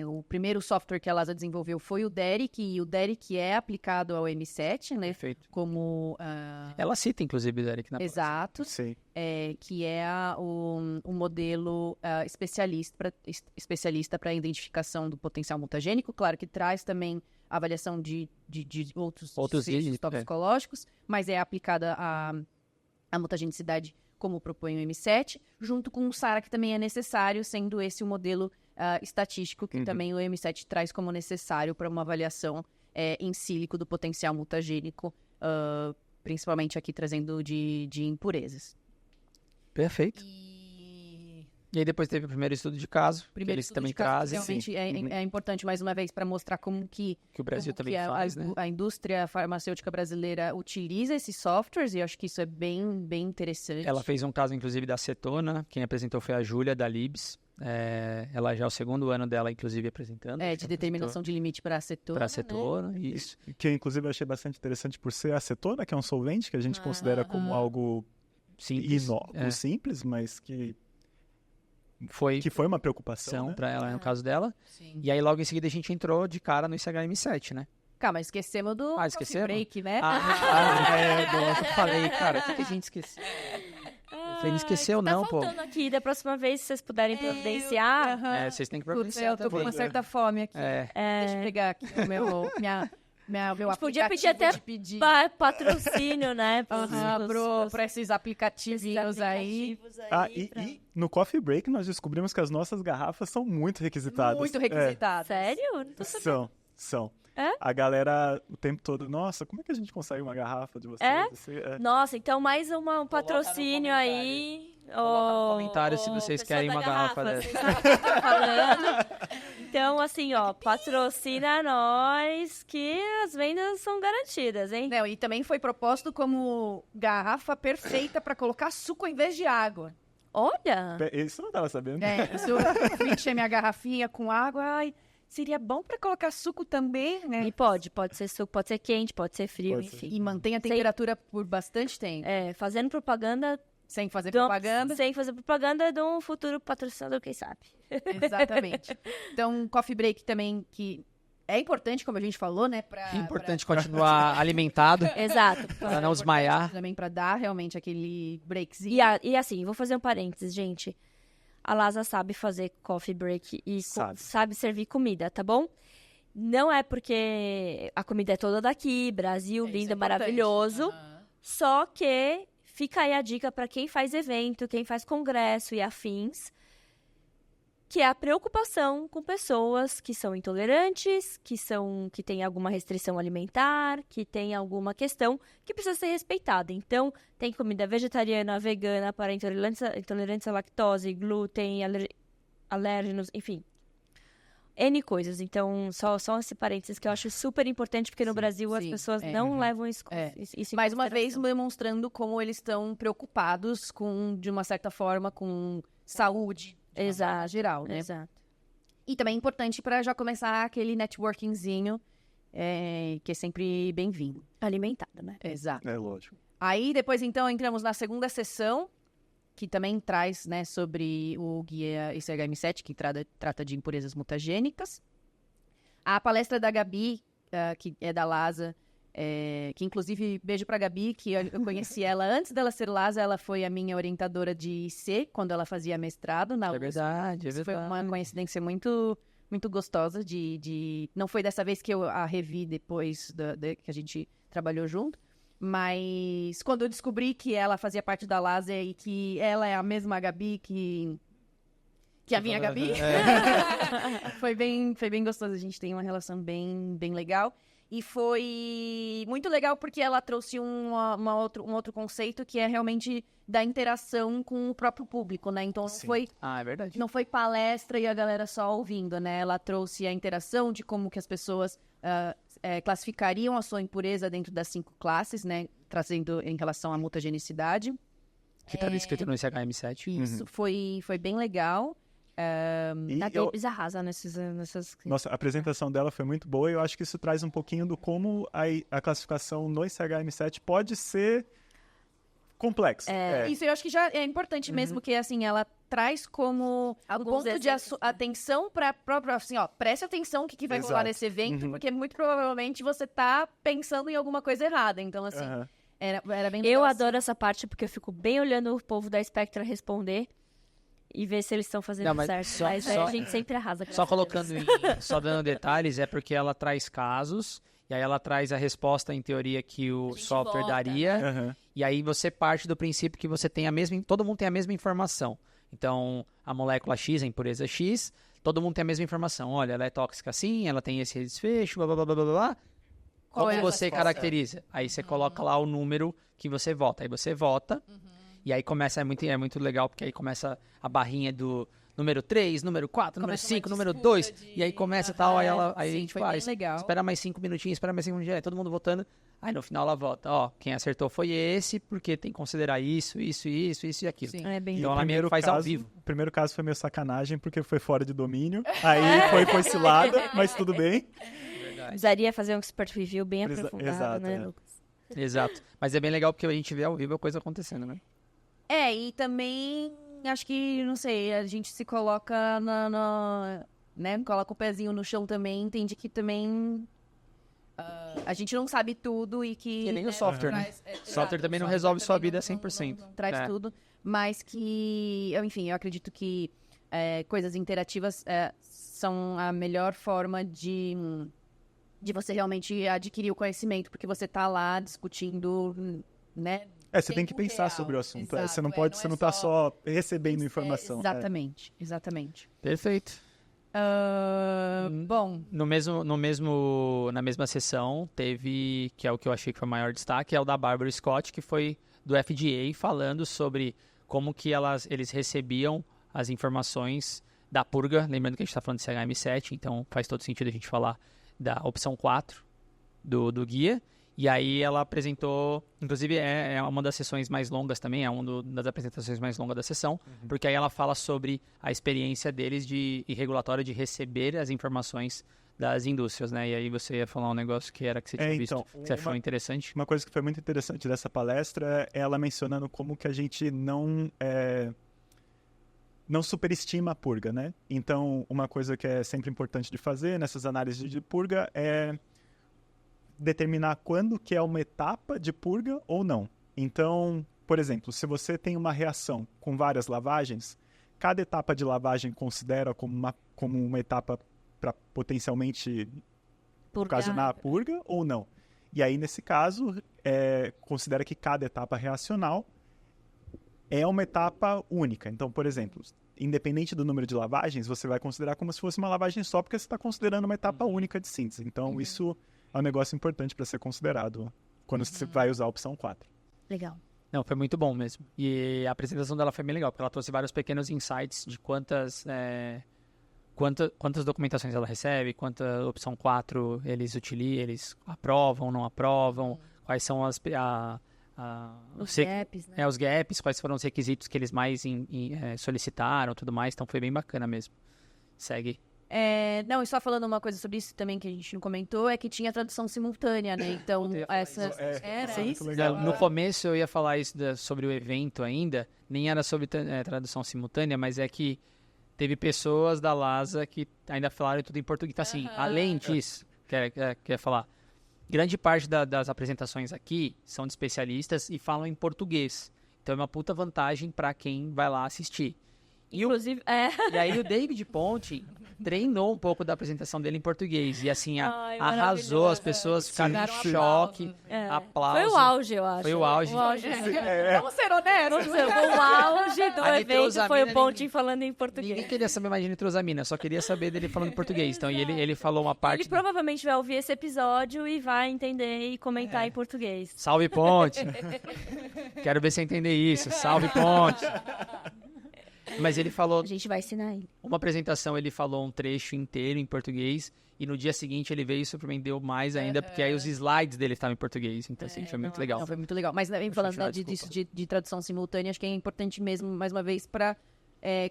o primeiro software que a LASA desenvolveu foi o Derek, e o Derek é aplicado ao M7, né? Perfeito. Como... Ela cita, inclusive, Derek, na exato. Sim. Que é o modelo especialista para a identificação do potencial mutagênico. Claro que traz também a avaliação de outros itens, riscos toxicológicos, mas é aplicada a mutagenicidade como propõe o M7, junto com o SARA, que também é necessário, sendo esse o modelo estatístico que também o M7 traz como necessário para uma avaliação em sílico do potencial mutagênico, principalmente aqui trazendo de impurezas. Perfeito. E aí depois teve o primeiro estudo de caso, que Primeiro eles estudo também de caso, trazem, realmente é importante, mais uma vez, para mostrar como que que o Brasil como também que faz, né? a indústria farmacêutica brasileira utiliza esses softwares, e eu acho que isso é bem, bem interessante. Ela fez um caso, inclusive, da acetona. Quem apresentou foi a Júlia, da Libs. Ela já é o segundo ano dela, inclusive, apresentando. De determinação de limite para acetona. Para acetona, isso. Que, inclusive, eu achei bastante interessante por ser acetona, que é um solvente que a gente considera como algo Simples. inócuo, simples, mas que Foi foi uma preocupação, né? para ela, no caso dela. Sim. E aí, logo em seguida, a gente entrou de cara no ICHM7, né? Cara, mas esquecemos do coffee esquecemos? break, né? Nossa, eu falei, cara, o que a gente esqueceu? Eu falei, não esqueceu não, pô. Tá faltando aqui, da próxima vez, se vocês puderem providenciar... Vocês têm que Putz, providenciar eu tô com também. uma certa fome aqui. Deixa eu pegar aqui o meu podia pedir aplicativo até de pedir. patrocínio, né? Pra esses aplicativos aí. E no Coffee Break nós descobrimos que as nossas garrafas são muito requisitadas. Muito requisitadas. Sério? Não tô sabendo. São. a galera o tempo todo, nossa, como é que a gente consegue uma garrafa de vocês? É? Assim, Nossa, então mais um patrocínio aí. Coloca no comentário se vocês pessoal querem da uma garrafa dessa. vocês sabem o que eu tô falando. Então, assim, ó, patrocina nós que as vendas são garantidas, hein? Não, e também foi proposto como garrafa perfeita pra colocar suco em vez de água. Olha! Isso eu não tava sabendo. Se eu encher minha garrafinha com água, ai, seria bom pra colocar suco também, né? E pode ser suco, pode ser quente, pode ser frio, Pode ser. enfim. E mantém a temperatura por bastante tempo. Fazendo propaganda. Sem fazer de um- propaganda. Sem fazer propaganda de um futuro patrocinador, quem sabe? Exatamente. Então, coffee break também, que é importante, como a gente falou, né? É importante continuar alimentado, Exato. pra não desmaiar. Também pra dar realmente aquele breakzinho. E assim, vou fazer um parênteses, gente. A Lasa sabe fazer coffee break e sabe servir comida, tá bom? Não é porque a comida é toda daqui, Brasil, Isso lindo, é importante. maravilhoso. Aham. Só que fica aí a dica para quem faz evento, quem faz congresso e afins, que é a preocupação com pessoas que são intolerantes, que têm alguma restrição alimentar, que têm alguma questão que precisa ser respeitada. Então, tem comida vegetariana, vegana, para intolerância à lactose, glúten, alérgenos, enfim. N coisas. Então, só esse parênteses que eu acho super importante, porque no Brasil as sim, pessoas é. não levam isso em Mais uma vez, consideração. demonstrando como eles estão preocupados com, de uma certa forma, com saúde. De uma Exato. forma geral, né? Exato. E também é importante para já começar aquele networkingzinho, que é sempre bem-vindo. Alimentada, né? Exato. É lógico. Aí, depois, então, entramos na segunda sessão, que também traz, né, sobre o guia ICHM7, que trata de impurezas mutagênicas. A palestra da Gabi, que é da Lasa, que inclusive, beijo pra Gabi, que eu conheci ela antes dela ser Lasa, ela foi a minha orientadora de IC, quando ela fazia mestrado na É USP. verdade, é Isso foi verdade. uma coincidência muito, muito gostosa Não foi dessa vez que eu a revi depois que a gente trabalhou junto, mas quando eu descobri que ela fazia parte da Lasa e que ela é a mesma Gabi que a minha Gabi, foi bem gostoso. A gente tem uma relação bem legal. E foi muito legal porque ela trouxe um outro conceito que é realmente da interação com o próprio público, né? Então É verdade. não foi palestra e a galera só ouvindo, né? Ela trouxe a interação de como que as pessoas classificariam a sua impureza dentro das 5 classes, né? Trazendo em relação à mutagenicidade. Que tá descrito no ICHM7. Isso foi bem legal. E A Gabs arrasa nessas... nossa, a apresentação dela foi muito boa e eu acho que isso traz um pouquinho do como a classificação no ICHM7 pode ser complexa. Isso eu acho que já é importante mesmo, que assim, ela traz como um Alguns ponto de exemplos, atenção para própria, assim, ó, preste atenção o que vai rolar Exato. nesse evento, porque muito provavelmente você tá pensando em alguma coisa errada. Então, assim, Aham. era bem Eu legal, adoro essa parte porque eu fico bem olhando o povo da Spectra responder e ver se eles estão fazendo Não, mas certo. só- Mas só- a gente sempre arrasa. Só colocando só dando detalhes, é porque ela traz casos, e aí ela traz a resposta, em teoria, que o gente software volta, daria, Aham. e aí você parte do princípio que você tem todo mundo tem a mesma informação. Então, a molécula X, a impureza X, todo mundo tem a mesma informação. Olha, ela é tóxica assim, ela tem esse desfecho, blá, blá, blá, blá, blá, blá. Qual Como é a você resposta? caracteriza? Aí você coloca lá o número que você vota. Aí você vota, e aí começa, é muito legal, porque aí começa a barrinha do número 3, número 4, número Começa uma 5, número disputa 2, de- e aí começa tal, aí a sim, gente foi faz. bem legal. Espera mais 5 minutinhos, aí todo mundo votando. Aí no final ela vota, ó, quem acertou foi esse, porque tem que considerar isso e aquilo. Sim. É bem E Então o ela meio que faz ao caso, vivo. O primeiro caso foi meio sacanagem, porque foi fora de domínio. Aí foi cilada, mas tudo bem. Precisaria fazer um expert review bem aprofundado, exato, né, é. Lucas? Exato. Mas é bem legal porque a gente vê ao vivo a coisa acontecendo, né? E também, acho que, não sei, a gente se coloca né, coloca o pezinho no chão também, entende que também a gente não sabe tudo e que... E nem o software, né? O software também não resolve sua vida 100%. Não traz É. tudo, mas que, enfim, eu acredito que coisas interativas são a melhor forma de você realmente adquirir o conhecimento, porque você tá lá discutindo, né? Você tem que Tempo pensar real. sobre o assunto. Exato, você não pode, não você é não tá só- só recebendo informação. Exatamente, exatamente. Perfeito. Bom, Na mesma sessão, teve, que é o que eu achei que foi o maior destaque, é o da Barbara Scott, que foi do FDA, falando sobre como que eles recebiam as informações da purga. Lembrando que a gente está falando de CHM7, então faz todo sentido a gente falar da opção 4 do guia. E aí ela apresentou, inclusive é uma das sessões mais longas também, é uma das apresentações mais longas da sessão, porque aí ela fala sobre a experiência deles e regulatória de receber as informações das indústrias, né? E aí você ia falar um negócio que você tinha visto, então, que você achou interessante. Uma coisa que foi muito interessante dessa palestra é ela mencionando como que a gente não superestima a purga, né? Então, uma coisa que é sempre importante de fazer nessas análises de purga é determinar quando que é uma etapa de purga ou não. Então, por exemplo, se você tem uma reação com várias lavagens, cada etapa de lavagem considera como uma etapa para potencialmente ocasionar a purga ou não. E aí, nesse caso, considera que cada etapa reacional é uma etapa única. Então, por exemplo, independente do número de lavagens, você vai considerar como se fosse uma lavagem só, porque você está considerando uma etapa única de síntese. Então, isso é um negócio importante para ser considerado quando você vai usar a opção 4. Legal. Não, foi muito bom mesmo. E a apresentação dela foi bem legal, porque ela trouxe vários pequenos insights de quantas documentações ela recebe, quanta opção 4 eles utilizam, eles aprovam, não aprovam, quais são os gaps, né? Os gaps, quais foram os requisitos que eles mais solicitaram, tudo mais. Então foi bem bacana mesmo. Segue. Não, e só falando uma coisa sobre isso também que a gente não comentou, é que tinha tradução simultânea, né? Então, era isso. No começo eu ia falar isso sobre o evento ainda, nem era sobre tradução simultânea, mas é que teve pessoas da LASA que ainda falaram tudo em português. Então, assim, além disso, quer falar, grande parte das apresentações aqui são de especialistas e falam em português. Então é uma puta vantagem para quem vai lá assistir. Inclusive, E aí o David Ponte treinou um pouco da apresentação dele em português. E assim, arrasou, as pessoas ficaram em choque, aplauso. Foi o auge, eu acho. Foi o auge. Vamos ser honestos. O auge do A evento nitrosamina, foi o Ponte falando em português. Ninguém queria saber mais de nitrosamina, só queria saber dele falando em português. Então, ele falou uma parte... Ele provavelmente vai ouvir esse episódio e vai entender e comentar em português. Salve, Ponte! Quero ver você entender isso. Salve, Ponte! Mas ele falou... A gente vai ensinar ele. Uma apresentação, ele falou um trecho inteiro em português, e no dia seguinte ele veio e surpreendeu mais ainda, porque aí os slides dele estavam em português. Então, assim, foi muito legal. Não, foi muito legal. Mas falando disso de tradução simultânea, acho que é importante mesmo, mais uma vez, para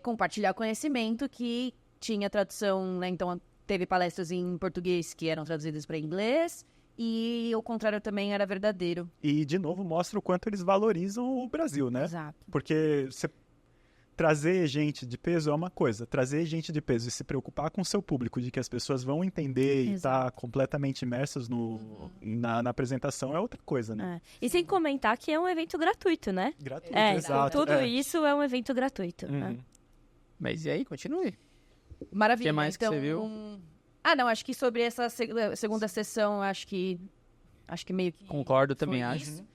compartilhar conhecimento que tinha tradução, né? Então, teve palestras em português que eram traduzidas para inglês, e o contrário também era verdadeiro. E, de novo, mostra o quanto eles valorizam o Brasil, né? Exato. Porque trazer gente de peso é uma coisa, trazer gente de peso e se preocupar com o seu público, de que as pessoas vão entender e estar completamente imersas na apresentação é outra coisa, né? E sem comentar que é um evento gratuito, né? Gratuito, Então, exato. tudo isso é um evento gratuito. Né? Mas e aí, continue. Maravilha. O que mais que você viu? Não, acho que sobre essa segunda sessão, acho que meio que... Concordo, também acho. Isso.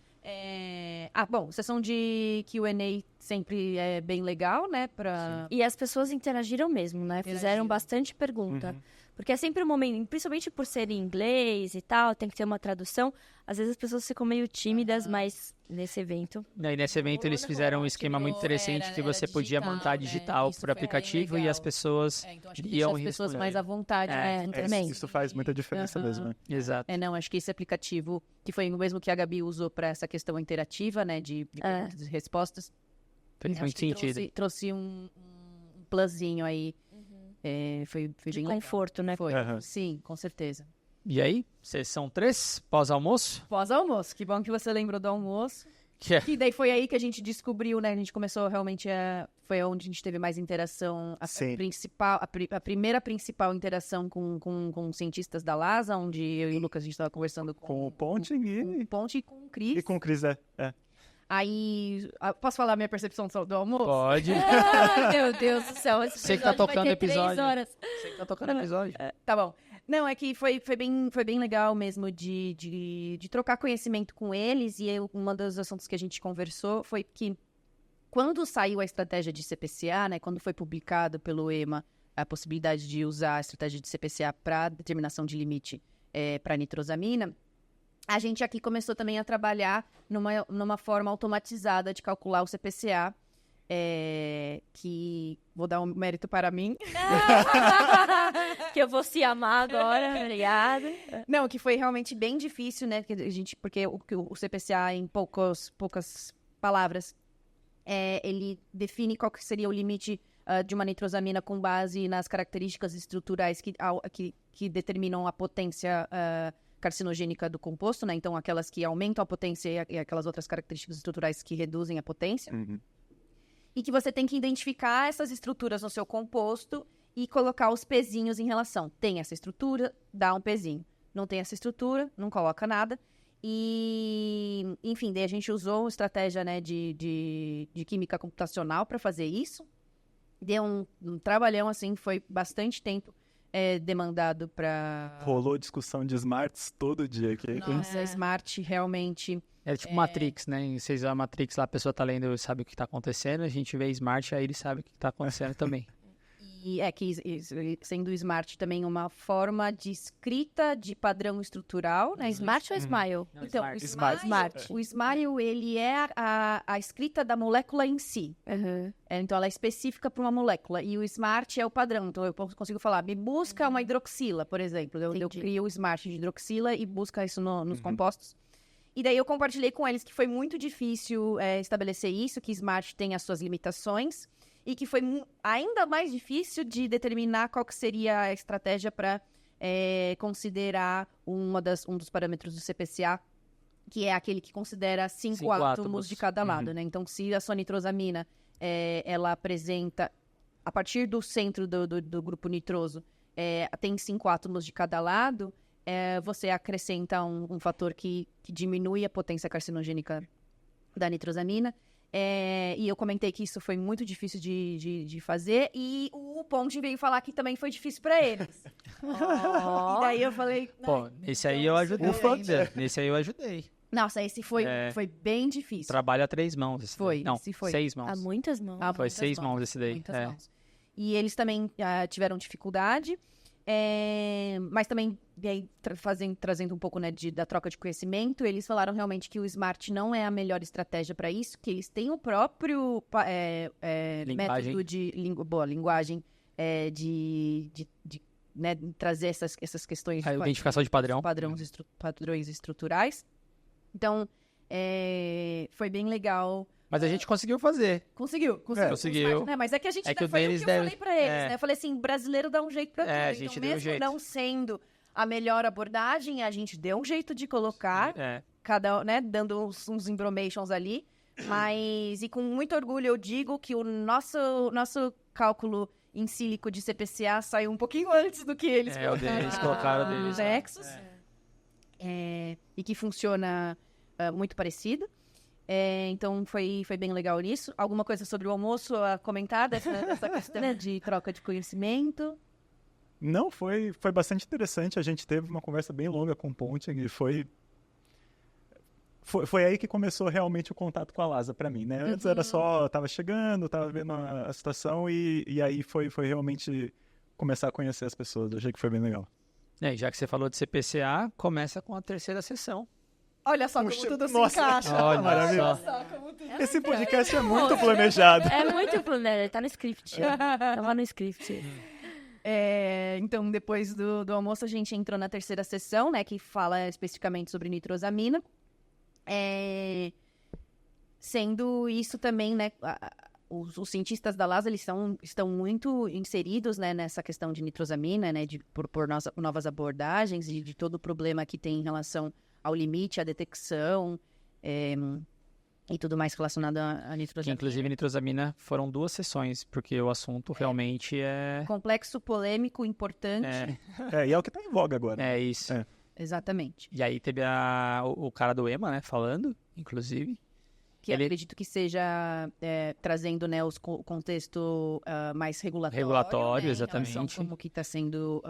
Bom, sessão de Q&A sempre é bem legal, né? E as pessoas interagiram mesmo, né? Fizeram bastante pergunta. Porque é sempre um momento, principalmente por ser em inglês e tal, tem que ter uma tradução. Às vezes as pessoas ficam meio tímidas, mas nesse evento... E nesse evento eles fizeram um esquema muito interessante que você podia montar digital por aplicativo e as pessoas iam as pessoas mais à vontade. também. Isso faz muita diferença mesmo, né? Exato. Não, acho que esse aplicativo, que foi o mesmo que a Gabi usou para essa questão interativa, né? De perguntas e respostas. Fez muito sentido. Trouxe um plusinho aí. Foi de bem conforto, legal. né? Foi, sim, com certeza. E aí, sessão 3, pós-almoço? Pós-almoço, que bom que você lembrou do almoço. Que daí foi aí que a gente descobriu, né? A gente começou realmente foi onde a gente teve mais interação. A primeira principal interação com cientistas da LASA, onde eu e o Lucas a gente estava conversando com o Ponte e com o Cris. E com o Cris, Aí, posso falar a minha percepção do almoço? Pode. Ai, meu Deus do céu. Você que tá tocando o episódio. 3 horas. Você que tá tocando o episódio. Tá bom. Não, é que foi bem legal mesmo de trocar conhecimento com eles. E uma dos assuntos que a gente conversou foi que quando saiu a estratégia de CPCA, né, quando foi publicado pelo EMA a possibilidade de usar a estratégia de CPCA para determinação de limite para nitrosamina, a gente aqui começou também a trabalhar numa forma automatizada de calcular o CPCA, que vou dar um mérito para mim. Que eu vou se amar agora, obrigada. Não, que foi realmente bem difícil, né? Porque o CPCA, em poucas palavras, ele define qual que seria o limite de uma nitrosamina com base nas características estruturais que determinam a potência carcinogênica do composto, né? Então, aquelas que aumentam a potência e aquelas outras características estruturais que reduzem a potência. Uhum. E que você tem que identificar essas estruturas no seu composto e colocar os pezinhos em relação. Tem essa estrutura, dá um pezinho. Não tem essa estrutura, não coloca nada. E, enfim, daí a gente usou estratégia, né, de química computacional para fazer isso. Deu um trabalhão, assim, foi bastante tempo demandado para... Rolou discussão de smarts todo dia aqui. Nossa, Smart realmente... É tipo Matrix, né? Vocês a Matrix lá, a pessoa tá lendo e sabe o que tá acontecendo, a gente vê Smart, aí ele sabe o que tá acontecendo também. E sendo o Smart também uma forma de escrita de padrão estrutural, né? Smart ou Smile? Não, Então, Smart. o Smile, ele é a escrita da molécula em si. Uhum. Então, ela é específica para uma molécula. E o Smart é o padrão. Então, eu consigo falar, me busca uma hidroxila, por exemplo. Eu Entendi. crio o Smart de hidroxila e busca isso nos compostos. E daí, eu compartilhei com eles que foi muito difícil estabelecer isso, que Smart tem as suas limitações. E que foi ainda mais difícil de determinar qual que seria a estratégia para considerar um dos parâmetros do CPCA, que é aquele que considera 5 átomos de cada lado, né? Então, se a sua nitrosamina, ela apresenta, a partir do centro do grupo nitroso, tem 5 átomos de cada lado, você acrescenta um fator que diminui a potência carcinogênica da nitrosamina. E eu comentei que isso foi muito difícil de fazer. E o Ponte veio falar que também foi difícil para eles. E daí eu falei... Pô, nesse aí eu ajudei ainda. Nesse aí eu ajudei. Nossa, esse foi bem difícil. Trabalho a 3 mãos esse daí. Não, esse foi. 6 mãos. Há muitas mãos. Há Foi muitas 6 mãos esse daí. Muitas mãos. E eles também tiveram dificuldade. Mas também, e aí, trazendo um pouco, né, da troca de conhecimento, eles falaram realmente que o Smart não é a melhor estratégia para isso, que eles têm o próprio método de linguagem né, trazer essas questões A identificação de padrão. padrões estruturais. Então, foi bem legal. Mas a gente conseguiu fazer. Conseguiu. Conseguiu. Né? Mas é que a gente É que o foi deles o que eu deve- falei pra eles, é. né? Eu falei assim, brasileiro dá um jeito pra tudo. A Então, gente deu um mesmo jeito. não sendo a melhor abordagem, a gente deu um jeito de colocar, cada, né, dando uns embromations ali. Mas, e com muito orgulho eu digo que o nosso cálculo em sílico de CPCA saiu um pouquinho antes do que eles O deles colocaram o deles. nos Nexus. E que funciona muito parecido. Então, foi bem legal nisso. Alguma coisa sobre o almoço a comentar dessa questão de troca de conhecimento? Não, foi bastante interessante. A gente teve uma conversa bem longa com o Ponte e foi aí que começou realmente o contato com a Lasa pra mim, né? Antes era só, tava chegando, tava vendo a situação e aí foi realmente começar a conhecer as pessoas. Eu achei que foi bem legal. E já que você falou de CPCA, começa com a 3ª sessão. Olha só Puxa, como tudo nossa. se encaixa. Olha maravilhoso. só. Esse podcast é muito planejado. É muito planejado, tá no script. Tava no script. Então, depois do almoço, a gente entrou na 3ª sessão, né? Que fala especificamente sobre nitrosamina. Sendo isso também, né? Os cientistas da LASA, eles estão muito inseridos, né, nessa questão de nitrosamina, né? De propor novas abordagens e de todo o problema que tem em relação ao limite, à detecção e tudo mais relacionado à Que nitrosamina. inclusive nitrosamina foram 2 sessões, porque o assunto realmente Complexo, polêmico, importante. E é o que tá em voga agora. É isso. Exatamente. E aí teve o cara do EMA, né, falando, inclusive. Que eu acredito que seja trazendo, né, o contexto mais regulatório. Regulatório, né, exatamente. em relação a como que está sendo...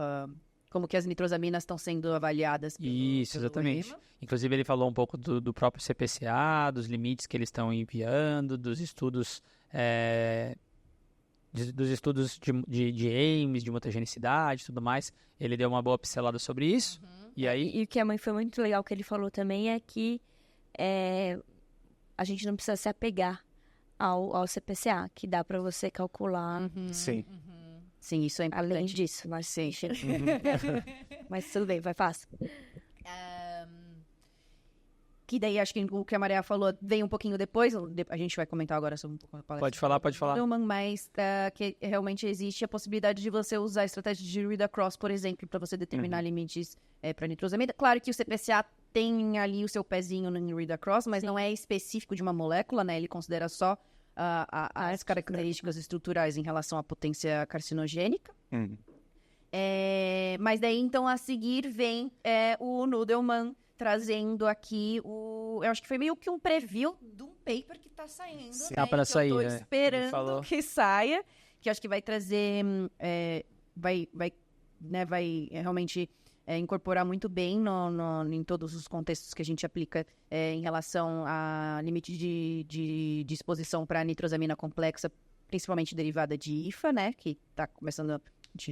como que as nitrosaminas estão sendo avaliadas Isso, pelo exatamente. EMA. Inclusive ele falou um pouco do próprio CPCA, dos limites que eles estão enviando, dos estudos dos estudos de Ames, de mutagenicidade e tudo mais. Ele deu uma boa pincelada sobre isso. E aí... E o que foi muito legal que ele falou também é que a gente não precisa se apegar ao CPCA, que dá para você calcular Sim. Sim, isso é importante. além disso. Mas, sim. Mas tudo bem, vai fácil. Que daí acho que o que a Maria falou vem um pouquinho depois. A gente vai comentar agora sobre um pouco a palestra. Pode falar. Mas que realmente existe a possibilidade de você usar a estratégia de read across, por exemplo, para você determinar limites para nitrosamina. Claro que o CPCA tem ali o seu pezinho no read across, mas não é específico de uma molécula, né? Ele considera só as características estruturais em relação à potência carcinogênica. Mas daí, então, a seguir vem o Nudelman trazendo aqui eu acho que foi meio que um preview de um paper que tá saindo, Sim, né? pra que sair, eu tô né? Ele esperando falou. que saia, que eu acho que vai trazer, vai realmente incorporar muito bem em todos os contextos que a gente aplica em relação a limite de exposição para nitrosamina complexa, principalmente derivada de IFA, né? Que tá começando,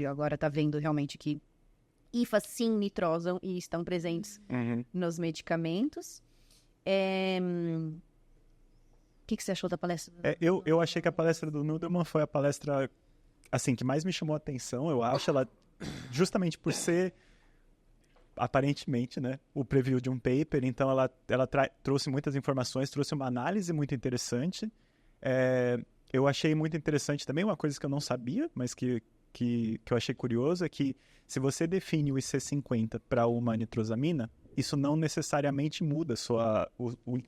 agora tá vendo realmente que IFA sim nitrosam e estão presentes nos medicamentos. O que você achou da palestra? Eu achei que a palestra do Nudelman foi a palestra assim, que mais me chamou a atenção. Eu acho ela, justamente por ser, aparentemente, né, o preview de um paper. Então ela trouxe muitas informações, trouxe uma análise muito interessante. Eu achei muito interessante também uma coisa que eu não sabia, mas que eu achei curioso, é que se você define o IC50 para uma nitrosamina, isso não necessariamente muda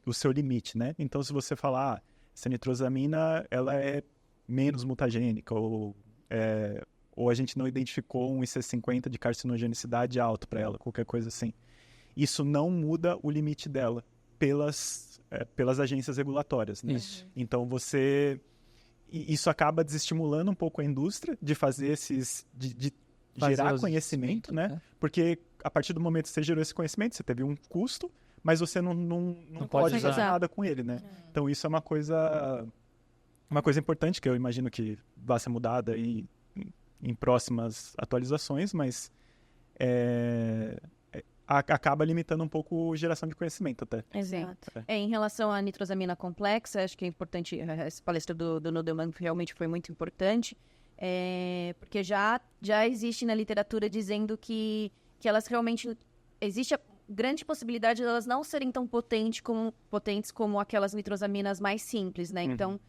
o seu limite, né? Então, se você falar, essa nitrosamina ela é menos mutagênica, ou a gente não identificou um IC50 de carcinogenicidade alto para ela, qualquer coisa assim, isso não muda o limite dela pelas agências regulatórias, né? Isso. Então, isso acaba desestimulando um pouco a indústria de fazer de gerar conhecimento, né? Porque a partir do momento que você gerou esse conhecimento, você teve um custo, mas você não pode usar. fazer nada com ele, né? Então isso é uma coisa importante que eu imagino que vai ser mudada aí em próximas atualizações, mas acaba limitando um pouco a geração de conhecimento até. Exato. Em relação à nitrosamina complexa, acho que é importante, essa palestra do Nudelman realmente foi muito importante, porque já existe na literatura dizendo que elas realmente, existe a grande possibilidade de elas não serem tão potentes como aquelas nitrosaminas mais simples, né? Então,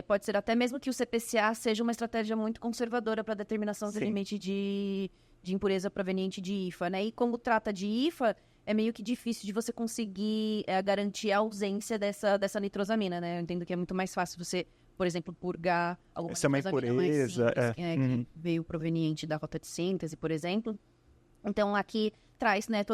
pode ser até mesmo que o CPCA seja uma estratégia muito conservadora para a determinação do limite de impureza proveniente de IFA, né? E como trata de IFA, é meio que difícil de você conseguir garantir a ausência dessa nitrosamina, né? Eu entendo que é muito mais fácil você, por exemplo, purgar alguma Essa é uma nitrosamina mais impureza, simples, que veio proveniente da rota de síntese, por exemplo. Então, aqui traz, né,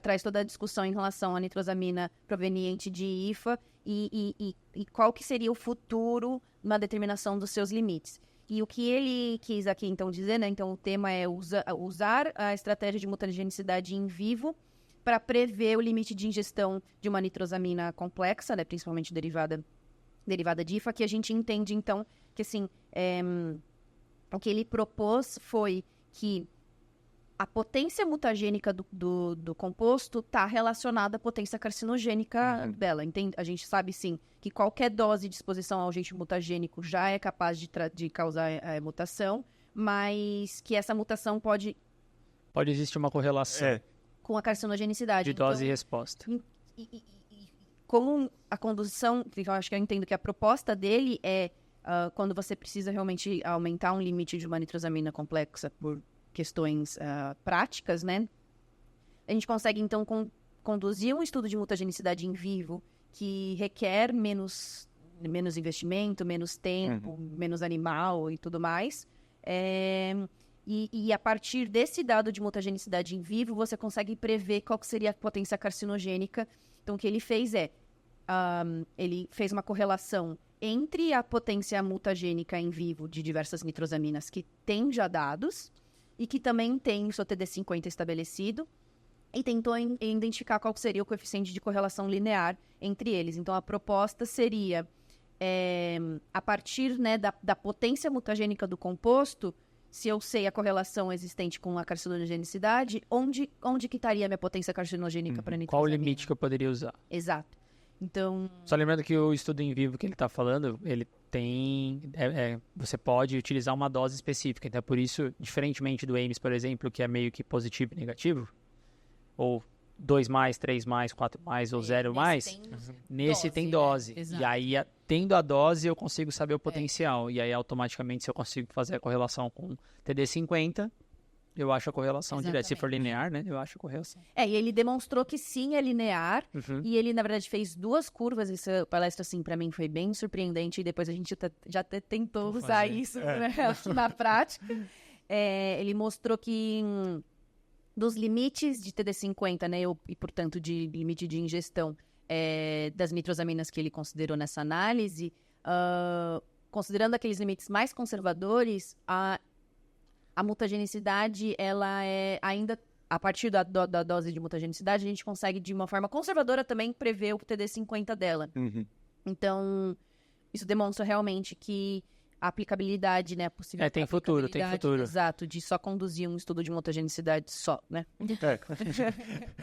traz toda a discussão em relação à nitrosamina proveniente de IFA e qual que seria o futuro na determinação dos seus limites. E o que ele quis aqui, então, dizer, né? Então, o tema é usar a estratégia de mutagenicidade em vivo para prever o limite de ingestão de uma nitrosamina complexa, né? Principalmente derivada de IFA, que a gente entende, então, que, assim, o que ele propôs foi que a potência mutagênica do composto está relacionada à potência carcinogênica dela. A gente sabe, sim, que qualquer dose de exposição ao agente mutagênico já é capaz de causar mutação, mas que essa mutação pode existir uma correlação com a carcinogenicidade. de dose e resposta. Como a condução, eu acho que eu entendo que a proposta dele é quando você precisa realmente aumentar um limite de uma nitrosamina complexa por questões práticas, né? A gente consegue, então, conduzir um estudo de mutagenicidade em vivo que requer menos investimento, menos tempo, menos animal e tudo mais. E a partir desse dado de mutagenicidade em vivo, você consegue prever qual que seria a potência carcinogênica. Então, o que ele fez ele fez uma correlação entre a potência mutagênica em vivo de diversas nitrosaminas que tem já dados e que também tem o seu TD50 estabelecido, e tentou identificar qual seria o coeficiente de correlação linear entre eles. Então, a proposta seria a partir, né, da potência mutagênica do composto, se eu sei a correlação existente com a carcinogenicidade, onde que estaria a minha potência carcinogênica para nitrosamina? Qual o limite que eu poderia usar? Exato. Então, Só lembrando que o estudo em vivo que ele está falando, ele tem... você pode utilizar uma dose específica. Então, por isso, diferentemente do Ames, por exemplo, que é meio que positivo e negativo, ou 2+, 3+, 4+, ou 0+, nesse tem dose. Exato. E aí, tendo a dose, eu consigo saber o potencial. E aí, automaticamente, se eu consigo fazer a correlação com TD50, eu acho a correlação direta. Se for linear, né? Eu acho a correlação. e ele demonstrou que sim, é linear. Uhum. E ele, na verdade, fez 2 curvas. Essa palestra, assim, pra mim foi bem surpreendente. E depois a gente já até tentou Vou usar fazer. isso né, na prática. Ele mostrou que dos limites de TD50, né? E, portanto, de limite de ingestão das nitrosaminas que ele considerou nessa análise, considerando aqueles limites mais conservadores, a mutagenicidade, ela é ainda... A partir da dose de mutagenicidade, a gente consegue, de uma forma conservadora, também prever o TD50 dela. Uhum. Então, isso demonstra realmente que a aplicabilidade, né? A possível Tem futuro, tem aplicabilidade, futuro. Exato, de só conduzir um estudo de mutagenicidade só, né?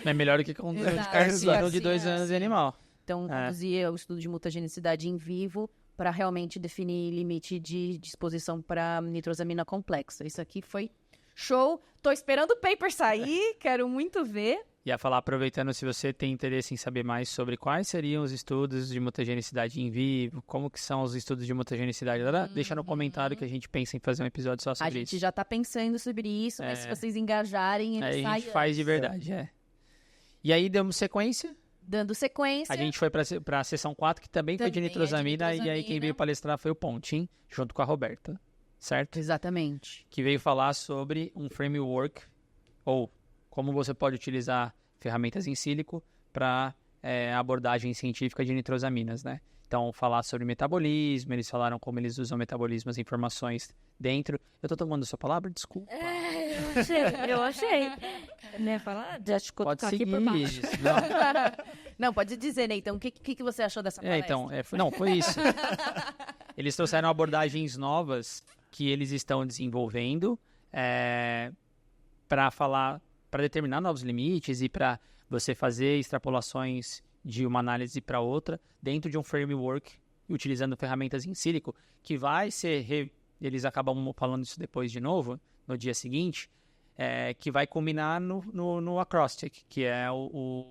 É melhor do que com Exato. carcino de Sim, 2 anos sim. em animal. Então, conduzir o estudo de mutagenicidade em vivo para realmente definir limite de exposição para nitrosamina complexa. Isso aqui foi show. Tô esperando o paper sair, quero muito ver. Ia falar, aproveitando, se você tem interesse em saber mais sobre quais seriam os estudos de mutagenicidade em vivo, como que são os estudos de mutagenicidade, deixa no comentário que a gente pensa em fazer um episódio só A sobre gente isso. já tá pensando sobre isso, mas se vocês engajarem, ele Aí a sai gente faz de verdade, E aí demos sequência, dando sequência. a gente foi para a sessão 4, que também foi de Também é de nitrosamina, e aí nitrosamina. quem veio palestrar foi o Pontin, junto com a Roberta, certo? Exatamente. Que veio falar sobre um framework, ou como você pode utilizar ferramentas em sílico para abordagem científica de nitrosaminas, né? Então, falar sobre metabolismo, eles falaram como eles usam metabolismo, as informações dentro. Eu tô tomando a sua palavra? Desculpa. Eu achei. Né, falar? Já te Pode colocar aqui seguir por baixo. isso. Não. Não, pode dizer, né? Então, o que você achou dessa palestra? Então, foi isso. Eles trouxeram abordagens novas que eles estão desenvolvendo para determinar novos limites e para você fazer extrapolações de uma análise para outra dentro de um framework, utilizando ferramentas em sílico, que vai ser... Eles acabam falando isso depois de novo, no dia seguinte, que vai culminar no acrostic, que é o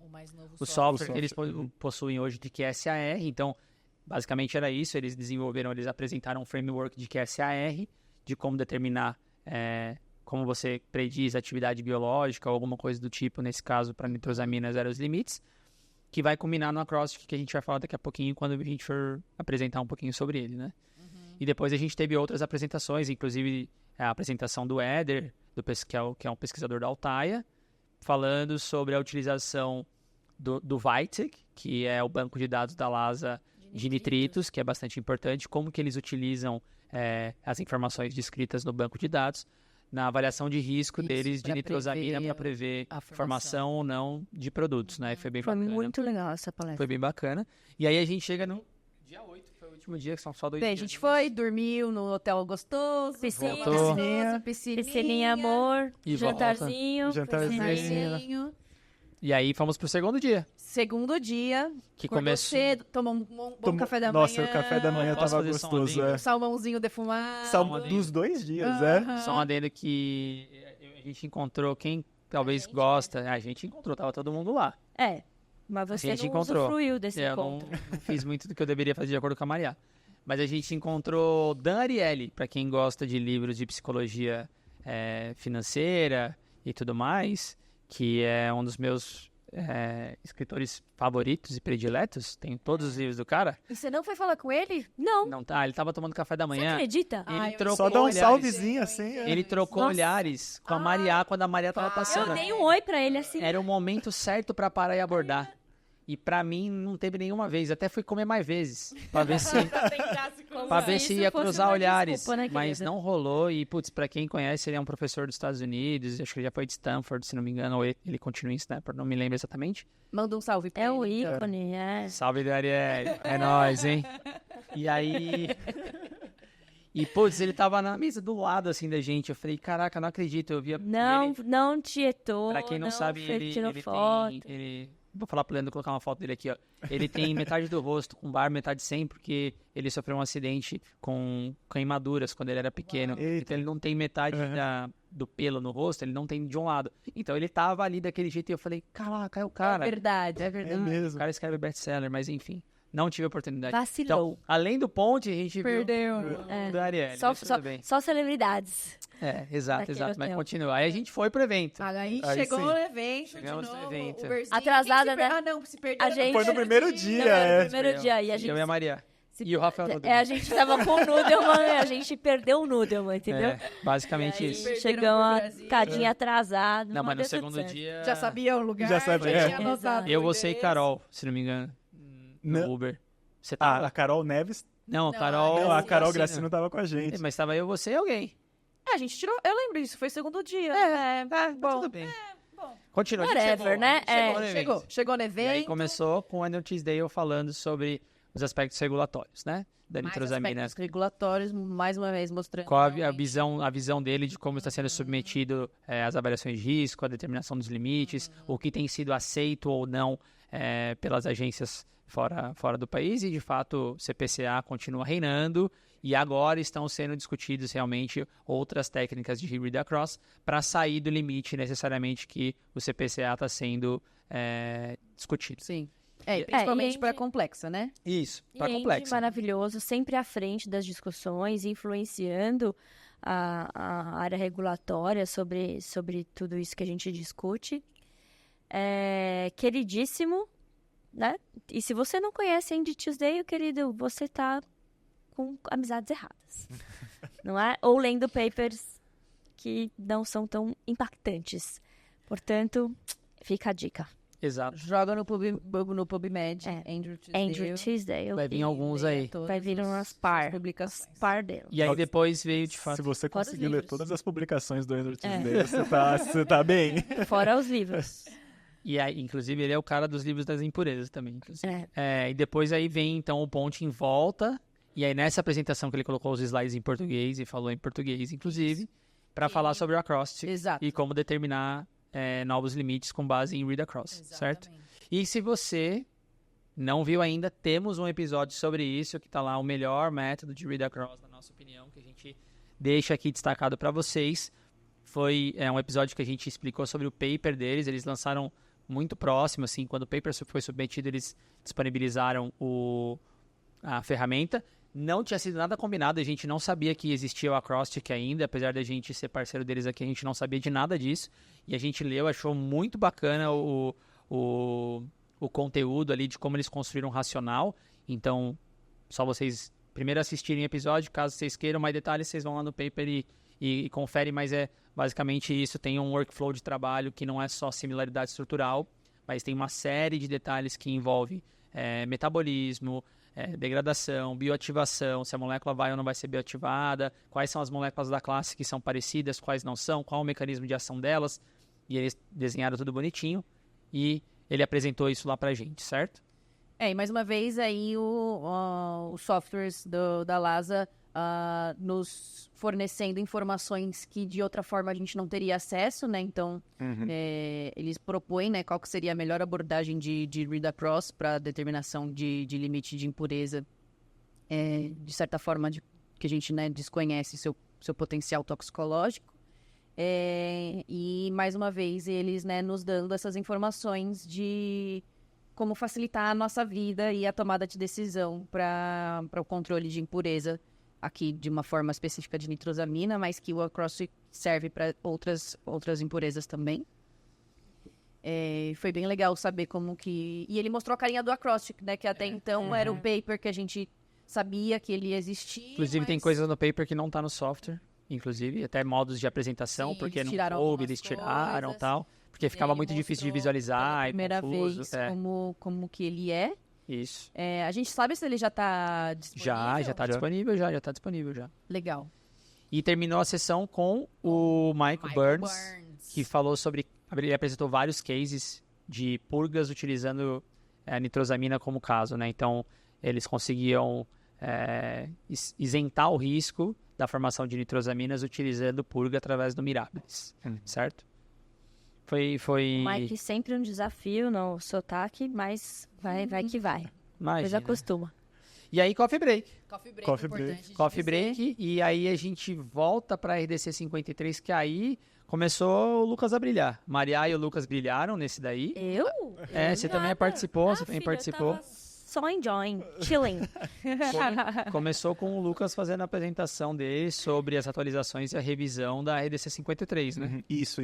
mais novo software que eles possuem hoje de QSAR. Então, basicamente era isso. Eles apresentaram um framework de QSAR, de como determinar, como você prediz atividade biológica ou alguma coisa do tipo, nesse caso, para nitrosaminas, eram os limites, que vai culminar no acrostic, que a gente vai falar daqui a pouquinho, quando a gente for apresentar um pouquinho sobre ele, né? E depois a gente teve outras apresentações, inclusive a apresentação do Éder, que é um pesquisador da Altaia, falando sobre a utilização do VITEC, que é o banco de dados da LASA de nitritos, que é bastante importante, como que eles utilizam as informações descritas no banco de dados na avaliação de risco deles de nitrosamina para prever a formação ou não de produtos, né? Foi bem bacana. Foi muito legal essa palestra. Foi bem bacana. E aí a gente chega no dia 8, foi o último dia, que são só 2 dias. Bem, a gente foi, dormiu no hotel gostoso. Voltou. Piscininha, amor, E jantarzinho. Jantarzinho. E aí fomos pro segundo dia, Segundo dia, que acordou começou... cedo, tomou um bom café da manhã. Nossa, o café da manhã Posso tava fazer só um gostoso. adendo? Salmãozinho defumado. Dos 2 dias, Só um adendo que a gente encontrou quem talvez gosta. A gente encontrou, tava todo mundo lá. Mas você A gente não encontrou. usufruiu desse Eu não encontro. fiz muito do que eu deveria fazer de acordo com a Maria. Mas a gente encontrou Dan Ariely, para quem gosta de livros de psicologia financeira e tudo mais, que é um dos meus escritores favoritos e prediletos. Tenho todos os livros do cara. E você não foi falar com ele? Não, Não tá, ele tava tomando café da você manhã. acredita? Ele eu trocou Só dá um olhares. salvezinho assim. Ele trocou Nossa. olhares com a Maria quando a Maria tava passando. Eu dei um oi pra ele assim. Era o momento certo pra parar e abordar. E pra mim não teve nenhuma vez. Até fui comer mais vezes. Pra ver se, pra ver se isso ia fosse cruzar uma olhares. desculpa, né, Mas querida? não rolou. E, putz, pra quem conhece, ele é um professor dos Estados Unidos. Acho que ele já foi de Stanford, se não me engano. Ou ele continua em Stanford, não me lembro exatamente. Manda um salve pra É ele. o então. ícone, é. Salve, Dariel. É nóis, hein? E aí... E, putz, ele tava na mesa do lado, assim, da gente. Eu falei, caraca, não acredito. Eu via... Não, não tietou, Pra quem não sabe, tirou ele foto. tem... Vou falar pro Leandro colocar uma foto dele aqui, ó. Ele tem metade do rosto com barba, metade sem, porque ele sofreu um acidente com queimaduras quando ele era pequeno. Eita. Então ele não tem metade do pelo no rosto, ele não tem de um lado. Então ele tava ali daquele jeito e eu falei, caraca, é o cara. É verdade. É O mesmo. cara escreve best-seller, mas enfim. Não tive oportunidade. Vacilou. Então, além do Ponte, a gente Perdeu. viu É. o do Ariel. Só, mas tudo bem. só celebridades. É, exato, Daquele exato. Mas hotel. continua. Aí a gente foi pro evento. Aí Aí chegou sim. no evento Chegamos de no novo. evento. Uberzinho. Atrasada, Quem se né? Ah, não, se perdeu. A gente- Foi no primeiro dia, é. Primeiro dia. E a gente, Eu e a Maria. se- E o Rafael no a gente tava com o Nudelman, a gente perdeu o Nudelman, entendeu? É, basicamente E aí isso. Perderam chegamos pro a Brasil. cadinha atrasado. Não, mas no deu tudo segundo certo. dia... Já sabia o lugar. Já sabia. tinha anotado Eu, o você e endereço. Carol, se não me engano. No Não. Uber. Você Ah, tava? a Carol Neves. Não, a Não, Carol... Não, a Carol Gracino. Gracino tava com a gente. Mas tava eu, você e alguém. É, a gente tirou. Eu lembro disso, foi segundo dia. Bom, tudo bem. bom. Continua. a gente Whatever, chegou, né? a gente chegou É. no evento. Chegou no E evento. aí começou com o Andrew Tisdale falando sobre os aspectos regulatórios, né? Da mais nitrosamina. aspectos regulatórios, mais uma vez mostrando. Qual a realmente. visão dele de como está sendo submetido às avaliações de risco, a determinação dos limites, o que tem sido aceito ou não pelas agências fora do país, e de fato o CPCA continua reinando, e agora estão sendo discutidos realmente outras técnicas de read across para sair do limite necessariamente que o CPCA está sendo discutido. Sim. E- Principalmente e- para complexa, né? Isso, para Andy, complexo. maravilhoso, sempre à frente das discussões, influenciando a área regulatória sobre tudo isso que a gente discute. Queridíssimo, né? E se você não conhece Andy Tisdale, querido, você tá com amizades erradas. Não é? Ou lendo papers que não são tão impactantes. Portanto, fica a dica. Exato. Joga no PubMed. É. Andrew Tisdale. Andrew Tisdale. Vai vir alguns Leia aí. todas Vai vir as umas par. publicações. Par dele. E aí depois veio de Se fato. você Fora os conseguir ler livros. todas as publicações do Andrew É. Tisdale, você tá bem. Fora os livros. E aí, inclusive, ele é o cara dos livros das impurezas também. Inclusive. É. E depois aí vem, então, o Ponte em volta. E aí, nessa apresentação que ele colocou os slides em português, e falou em português, inclusive, para falar sobre o acrostic Exato. e como determinar novos limites com base em read across, certo? E se você não viu ainda, temos um episódio sobre isso, que tá lá, o melhor método de read across, na nossa opinião, que a gente deixa aqui destacado para vocês. Foi um episódio que a gente explicou sobre o paper deles, eles lançaram muito próximo, assim, quando o paper foi submetido, eles disponibilizaram a ferramenta. Não tinha sido nada combinado, a gente não sabia que existia o acrostic ainda, apesar da gente ser parceiro deles aqui, a gente não sabia de nada disso. E a gente leu, achou muito bacana o conteúdo ali de como eles construíram um racional. Então, só vocês primeiro assistirem o episódio, caso vocês queiram mais detalhes, vocês vão lá no paper e conferem, mas é basicamente isso. Tem um workflow de trabalho que não é só similaridade estrutural, mas tem uma série de detalhes que envolve metabolismo, degradação, bioativação, se a molécula vai ou não vai ser bioativada, quais são as moléculas da classe que são parecidas, quais não são, qual o mecanismo de ação delas, e eles desenharam tudo bonitinho, e ele apresentou isso lá pra gente, certo? E mais uma vez aí os softwares da LASA nos fornecendo informações que de outra forma a gente não teria acesso, né? Então, eles propõem, né, qual que seria a melhor abordagem de read across para determinação de limite de impureza, de certa forma que a gente, né, desconhece seu potencial toxicológico. E, mais uma vez, eles, né, nos dando essas informações de como facilitar a nossa vida e a tomada de decisão para o controle de impureza, aqui de uma forma específica de nitrosamina, mas que o acrostic serve para outras impurezas também. Foi bem legal saber como que... E ele mostrou a carinha do acrostic, né, que até então era o paper que a gente sabia que ele existia. Inclusive, tem mas- coisas no paper que não tá no software, inclusive, até modos de apresentação, Sim, porque eles não tiraram coube, algumas eles tiraram e coisas. tal. Porque ficava Ele muito difícil de mostrou visualizar pela e primeira confuso. vez É, como que ele é. isso. A gente sabe se ele já tá disponível? Já tá disponível já tá disponível já. Legal. E terminou a sessão com o Michael Burns, que falou sobre... Ele apresentou vários cases de purgas utilizando nitrosamina como caso, né? Então, eles conseguiam isentar o risco da formação de nitrosaminas utilizando purga através do Mirabilis, certo? Foi... O Mike sempre um desafio no sotaque, mas vai que vai. Depois Imagina. acostuma. E aí, Coffee Break. Coffee break. Coffee Break, e aí a gente volta para a RDC 53, que aí começou o Lucas a brilhar. Maria e o Lucas brilharam nesse daí. Eu? Você também participou, você também filha, eu participou. tava só enjoying, chilling. Começou com o Lucas fazendo a apresentação dele sobre as atualizações e a revisão da RDC 53, né? Isso.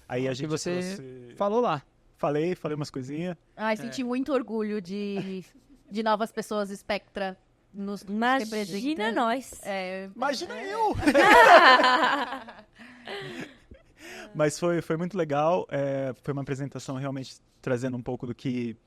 Aí a Que gente você trouxe... falou lá. Falei umas coisinhas. Ai, senti muito orgulho de novas pessoas Spectra nos Imagina representando. nós. Imagina eu! Mas foi muito legal. Foi uma apresentação realmente trazendo um pouco do que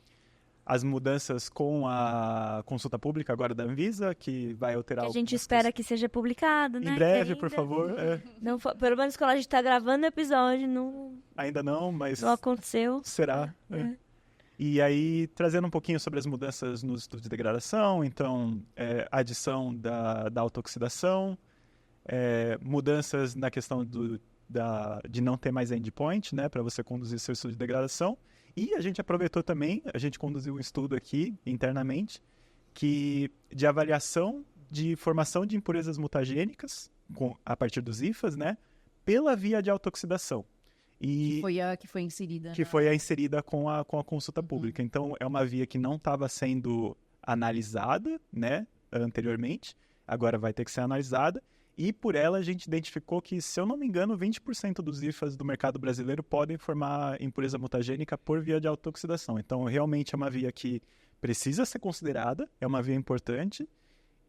as mudanças com a consulta pública agora da Anvisa, que vai alterar Que a gente algumas espera que seja publicado, né? Em breve, Que ainda por favor. Não, pelo menos quando a gente tá gravando o episódio, não Ainda não, mas aconteceu. será. E aí, trazendo um pouquinho sobre as mudanças nos estudos de degradação, então, adição da autooxidação, mudanças na questão de não ter mais endpoint, né, para você conduzir seu estudo de degradação. E a gente aproveitou também, a gente conduziu um estudo aqui internamente, de avaliação de formação de impurezas mutagênicas, a partir dos IFAs, né, pela via de autooxidação. E Que foi a que foi inserida. que foi a inserida com a consulta pública. Então, é uma via que não estava sendo analisada, né, anteriormente, agora vai ter que ser analisada, e por ela a gente identificou que, se eu não me engano, 20% dos IFAs do mercado brasileiro podem formar impureza mutagênica por via de autooxidação. Então, realmente é uma via que precisa ser considerada, é uma via importante,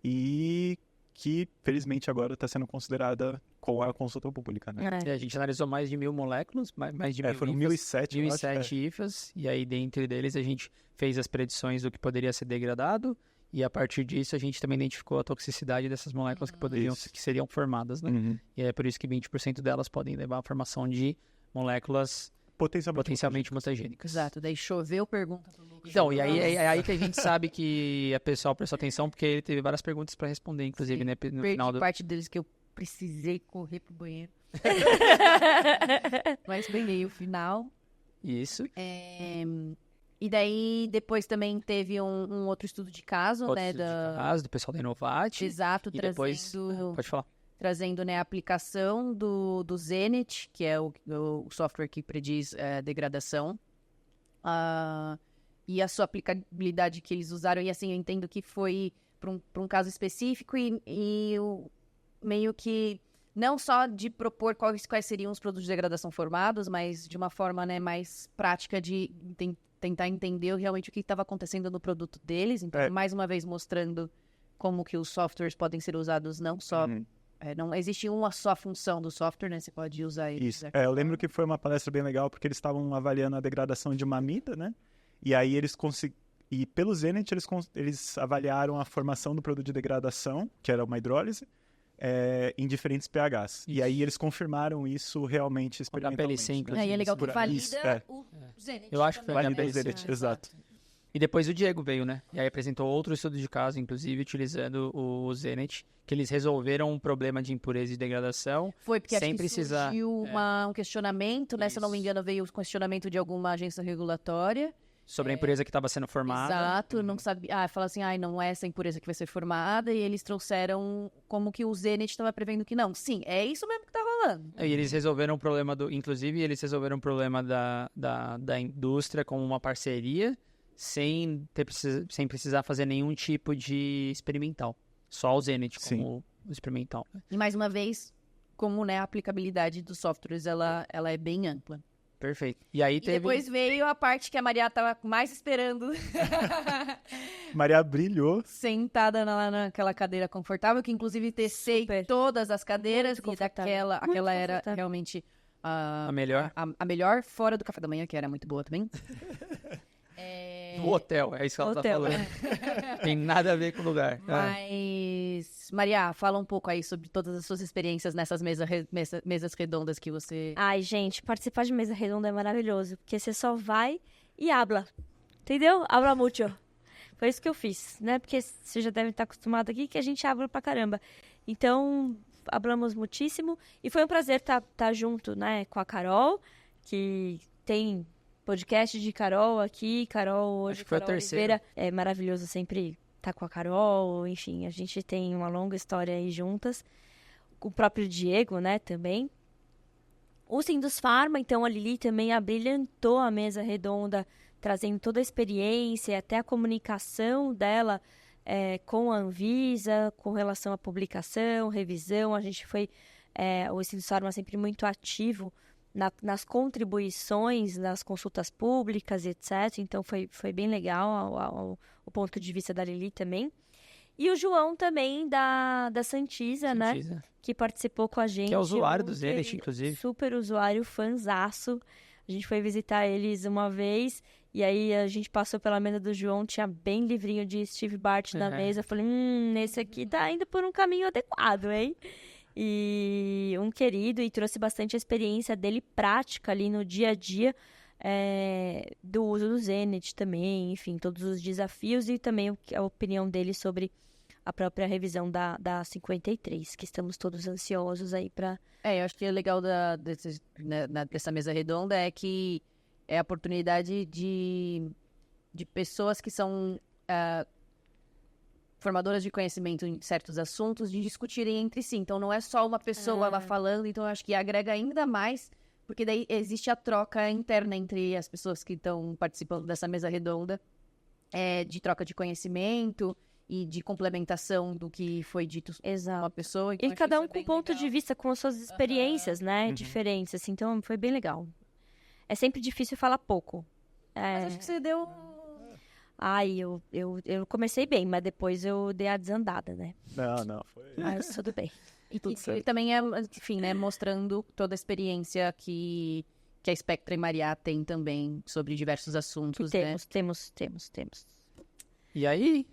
e que, felizmente, agora está sendo considerada com a consulta pública, né? E a gente analisou mais de 1.000 moléculas, mais de 1.000 Foram IFAs, 1.007, eu acho. 1.007 IFAs, e aí dentre deles a gente fez as predições do que poderia ser degradado, e a partir disso a gente também identificou a toxicidade dessas moléculas que seriam formadas, né? Uhum. E é por isso que 20% delas podem levar à formação de moléculas potencialmente mutagênicas. Exato, daí choveu pergunta pro Lucas. Então, e aí é aí que a gente sabe que a pessoa prestou atenção, porque ele teve várias perguntas para responder, inclusive, Sim, né, no perdi final do... parte deles que eu precisei correr pro banheiro. Mas ganhei o final. Isso. E daí, depois também teve um outro estudo de caso, Outro né? estudo de caso, do pessoal da Inovat. Exato, E depois... trazendo, Pode falar. trazendo, né, a aplicação do Zenit, que é o software que prediz degradação. E a sua aplicabilidade que eles usaram. E assim, eu entendo que foi para um caso específico e meio que não só de propor quais seriam os produtos de degradação formados, mas de uma forma, né, mais prática de tentar entender realmente o que estava acontecendo no produto deles. Então, mais uma vez, mostrando como que os softwares podem ser usados não só... não existe uma só função do software, né? Você pode usar ele. Isso. Eu lembro que foi uma palestra bem legal, porque eles estavam avaliando a degradação de uma amida, né? E aí eles E pelo Zenit, eles avaliaram a formação do produto de degradação, que era uma hidrólise, em diferentes pHs. E aí eles confirmaram isso realmente experimentalmente. PLC, né? inclusive. E é legal que Por- valida isso, o Zenit. Eu acho que foi Valida o PLC. Zenit, exato. E depois o Diego veio, né? E aí apresentou outro estudo de caso, inclusive, utilizando o Zenit, que eles resolveram um problema de impureza e degradação. Foi porque sem acho que precisar- surgiu um questionamento, né? Se eu não me Isso. engano, veio o questionamento de alguma agência regulatória. Sobre a impureza que estava sendo formada. Exato, não sabia. Fala assim, não é essa impureza que vai ser formada. E eles trouxeram como que o Zenit estava prevendo que não. Sim, é isso mesmo que tá rolando. E eles resolveram o problema Inclusive, eles resolveram o problema da indústria com uma parceria, sem precisar fazer nenhum tipo de experimental. Só o Zenit como o experimental. Né? E mais uma vez, como, né, a aplicabilidade dos softwares, ela é bem ampla. Perfeito. E aí E teve... depois veio a parte que a Maria tava mais esperando. Maria brilhou. Sentada lá naquela cadeira confortável, que inclusive testei Super. todas as cadeiras, Muito porque confortável. aquela era confortável. realmente A melhor. a melhor fora do café da manhã, que era muito boa também. No hotel, é isso que ela Hotel, tá falando. Tem nada a ver com o lugar. Mas, Maria, fala um pouco aí sobre todas as suas experiências nessas mesas redondas que você... Ai, gente, participar de mesa redonda é maravilhoso, porque você só vai e habla, entendeu? Habla mucho. Foi isso que eu fiz, né? Porque você já deve estar acostumado aqui que a gente habla pra caramba. Então, hablamos muitíssimo. E foi um prazer estar junto, né, com a Carol, que tem podcast de Carol aqui. Carol, hoje, Acho que foi a Carol terceira. Oliveira. É maravilhoso sempre estar com a Carol. Enfim, a gente tem uma longa história aí juntas. O próprio Diego, né, também. O Sindus Pharma, então a Lili também abrilhantou a mesa redonda, trazendo toda a experiência, até a comunicação dela com a Anvisa, com relação à publicação, revisão. A gente foi, o Sindus Pharma sempre muito ativo nas contribuições, nas consultas públicas, etc. Então foi bem legal o ponto de vista da Lili também. E o João também, da Santisa, né? Santisa. Que participou com a gente. Que é usuário do um Zenit, querido, inclusive. Super usuário, fanzaço. A gente foi visitar eles uma vez, e aí a gente passou pela mesa do João, tinha bem livrinho de Steve Bart na mesa. Eu falei, esse aqui tá indo por um caminho adequado, hein? E um querido, e trouxe bastante a experiência dele prática ali no dia a dia, do uso do Zenit também, enfim, todos os desafios e também a opinião dele sobre a própria revisão da 53, que estamos todos ansiosos aí para... eu acho que o legal dessa mesa redonda é que é a oportunidade de pessoas que são formadoras de conhecimento em certos assuntos, de discutirem entre si. Então, não é só uma pessoa lá falando, então eu acho que agrega ainda mais, porque daí existe a troca interna entre as pessoas que estão participando dessa mesa redonda, de troca de conhecimento e de complementação do que foi dito por uma pessoa. Então E acho cada isso um é com bem ponto legal. de vista, com as suas experiências, né, diferentes, assim, então foi bem legal. É sempre difícil falar pouco. Mas acho que você deu... Ai, eu comecei bem, mas depois eu dei a desandada, né? Não, foi... Mas tudo bem. E também enfim, né, mostrando toda a experiência que a Spectra e Maria tem também sobre diversos assuntos, né? Temos. E aí,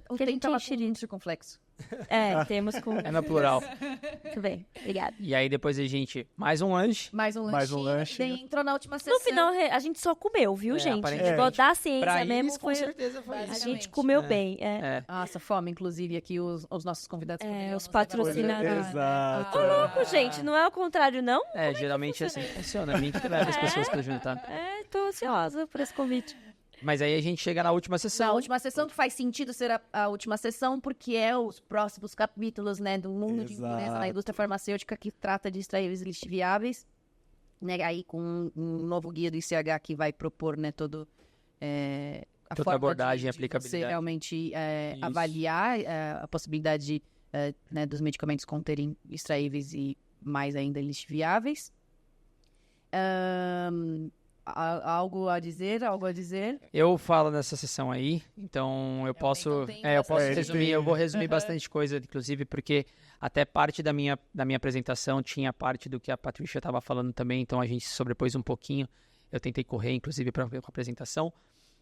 O Que a tem gente tava enche com circunflexo. Temos com... é no plural. Muito bem, obrigada. E aí depois a gente, mais um lanche. Mais um Mais um lanchinho. lanchinho. Daí entrou na última sessão. No final, a gente só comeu, viu, gente? aparentemente. Igual da ciência Pra mesmo, eles, com foi... certeza foi A isso. gente comeu É. bem, Nossa, fome, inclusive, aqui os nossos convidados. poderiam os nos patrocinadores. Exato. Ô, louco, gente, não é o contrário, não? Geralmente é assim que funciona. A mim que leva as pessoas pra juntar. Tô ansiosa por esse convite. Mas aí a gente chega na última Na sessão. última sessão, que faz sentido ser a última sessão, porque é os próximos capítulos, né, do mundo de Exato. impureza na indústria farmacêutica, que trata de extraíveis lixiviáveis, né, aí com um novo guia do ICH que vai propor, né, todo a Toda forma abordagem e de você aplicabilidade. realmente Isso. avaliar a possibilidade né, dos medicamentos conterem extraíveis e mais ainda lixiviáveis. Algo a dizer? Eu falo nessa sessão aí, então eu posso, tem eu posso bastante resumir, coisa. eu vou resumir bastante coisa, inclusive, porque até parte da minha apresentação tinha parte do que a Patrícia estava falando também, então a gente se sobrepôs um pouquinho. Eu tentei correr, inclusive, para a apresentação.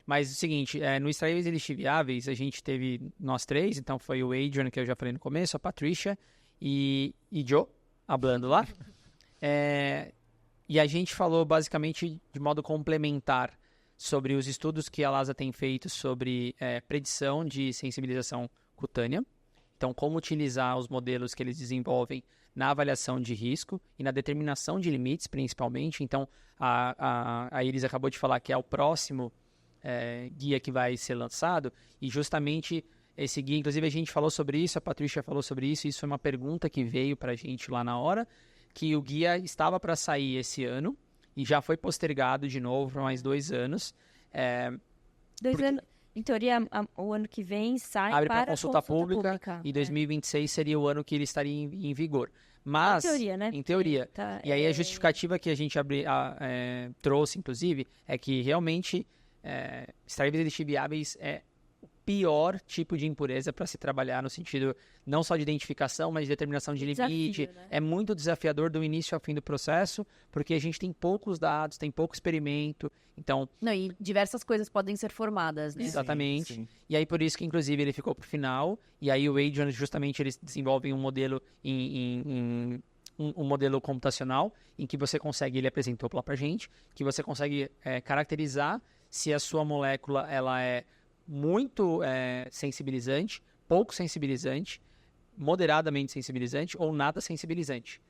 Mas é o seguinte, no Extraíveis e Lixiviáveis, a gente teve nós três, então foi o Adrian, que eu já falei no começo, a Patrícia e Joe, hablando lá. E a gente falou basicamente de modo complementar sobre os estudos que a LASA tem feito sobre predição de sensibilização cutânea. Então, como utilizar os modelos que eles desenvolvem na avaliação de risco e na determinação de limites, principalmente. Então, a Iris acabou de falar que é o próximo guia que vai ser lançado, e justamente esse guia, inclusive a gente falou sobre isso, a Patrícia falou sobre isso, e isso foi uma pergunta que veio para a gente lá na hora, que o guia estava para sair esse ano e já foi postergado de novo por mais 2 anos. 2 anos. Em teoria, o ano que vem sai Abre para para consulta pública e 2026 seria o ano que ele estaria em vigor. Mas, Em teoria, né? Em teoria. Tá, E aí a justificativa que a gente trouxe, inclusive, é que realmente extraíveis e lixiviáveis é o pior tipo de impureza para se trabalhar no sentido não só de identificação, mas de determinação de limite. Desafio, né? É muito desafiador do início ao fim do processo, porque a gente tem poucos dados, tem pouco experimento. Então, Não, e diversas coisas podem ser formadas, né? exatamente. Sim. E aí, por isso que, inclusive, ele ficou pro final. E aí, o Adrian, justamente, eles desenvolvem um modelo um modelo computacional em que você consegue, ele apresentou lá pra gente, que você consegue caracterizar se a sua molécula ela é muito sensibilizante, pouco sensibilizante, moderadamente sensibilizante ou nada sensibilizante.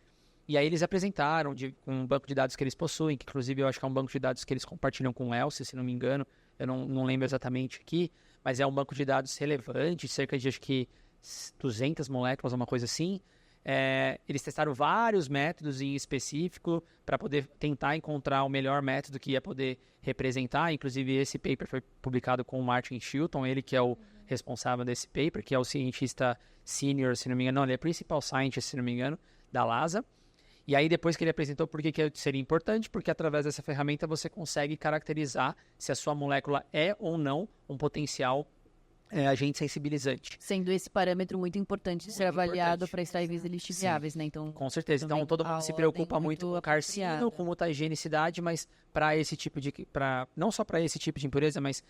E aí eles apresentaram com um banco de dados que eles possuem, que inclusive eu acho que é um banco de dados que eles compartilham com o Elsi, se não me engano, eu não lembro exatamente aqui, mas é um banco de dados relevante, cerca de acho que 200 moléculas, uma coisa assim. Eles testaram vários métodos em específico para poder tentar encontrar o melhor método que ia poder representar. Inclusive, esse paper foi publicado com o Martin Chilton, ele que é o responsável desse paper, que é o cientista senior, se não me engano, não, ele é principal scientist, se não me engano, da LASA. E aí, depois que ele apresentou por que seria importante, porque através dessa ferramenta você consegue caracterizar se a sua molécula é ou não um potencial agente sensibilizante. Sendo esse parâmetro muito importante de ser Muito avaliado importante. para extraíveis lixiviáveis, né? Então, Com certeza. Então, também todo a mundo se ordem preocupa muito muito com carcino, apropriada. com mutagenicidade, mas para esse tipo de... não só para esse tipo de impureza, mas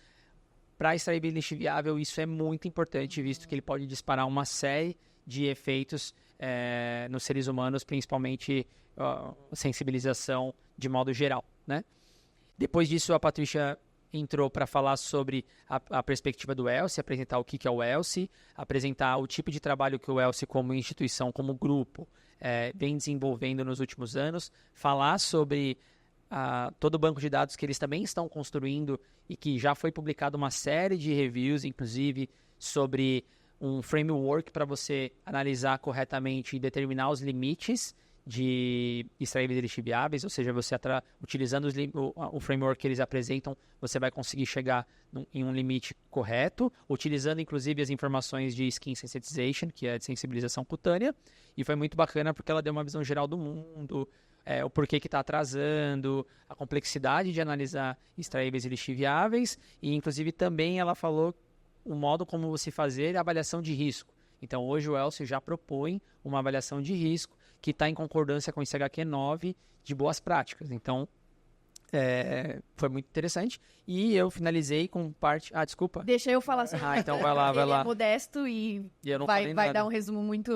para extraível lixiviável, isso é muito importante, visto que ele pode disparar uma série de efeitos nos seres humanos, principalmente sensibilização de modo geral, né? Depois disso, a Patrícia entrou para falar sobre a perspectiva do Elsi, apresentar o que é o Elsi, apresentar o tipo de trabalho que o Elsi como instituição, como grupo, vem desenvolvendo nos últimos anos, falar sobre todo o banco de dados que eles também estão construindo e que já foi publicado uma série de reviews, inclusive, sobre um framework para você analisar corretamente e determinar os limites de extraíveis lixiviáveis, ou seja, você utilizando o framework que eles apresentam, você vai conseguir chegar em um limite correto, utilizando inclusive as informações de skin sensitization, que é de sensibilização cutânea, e foi muito bacana porque ela deu uma visão geral do mundo, o porquê que está atrasando, a complexidade de analisar extraíveis e lixiviáveis, e inclusive também ela falou o modo como você fazer a avaliação de risco. Então hoje o Elcio já propõe uma avaliação de risco que está em concordância com o ICHQ 9 de boas práticas. Então, foi muito interessante. E eu finalizei com parte... desculpa. deixa eu falar sobre Então vai lá, vai Ele lá. é modesto e E eu não vai falei nada. dar um resumo muito...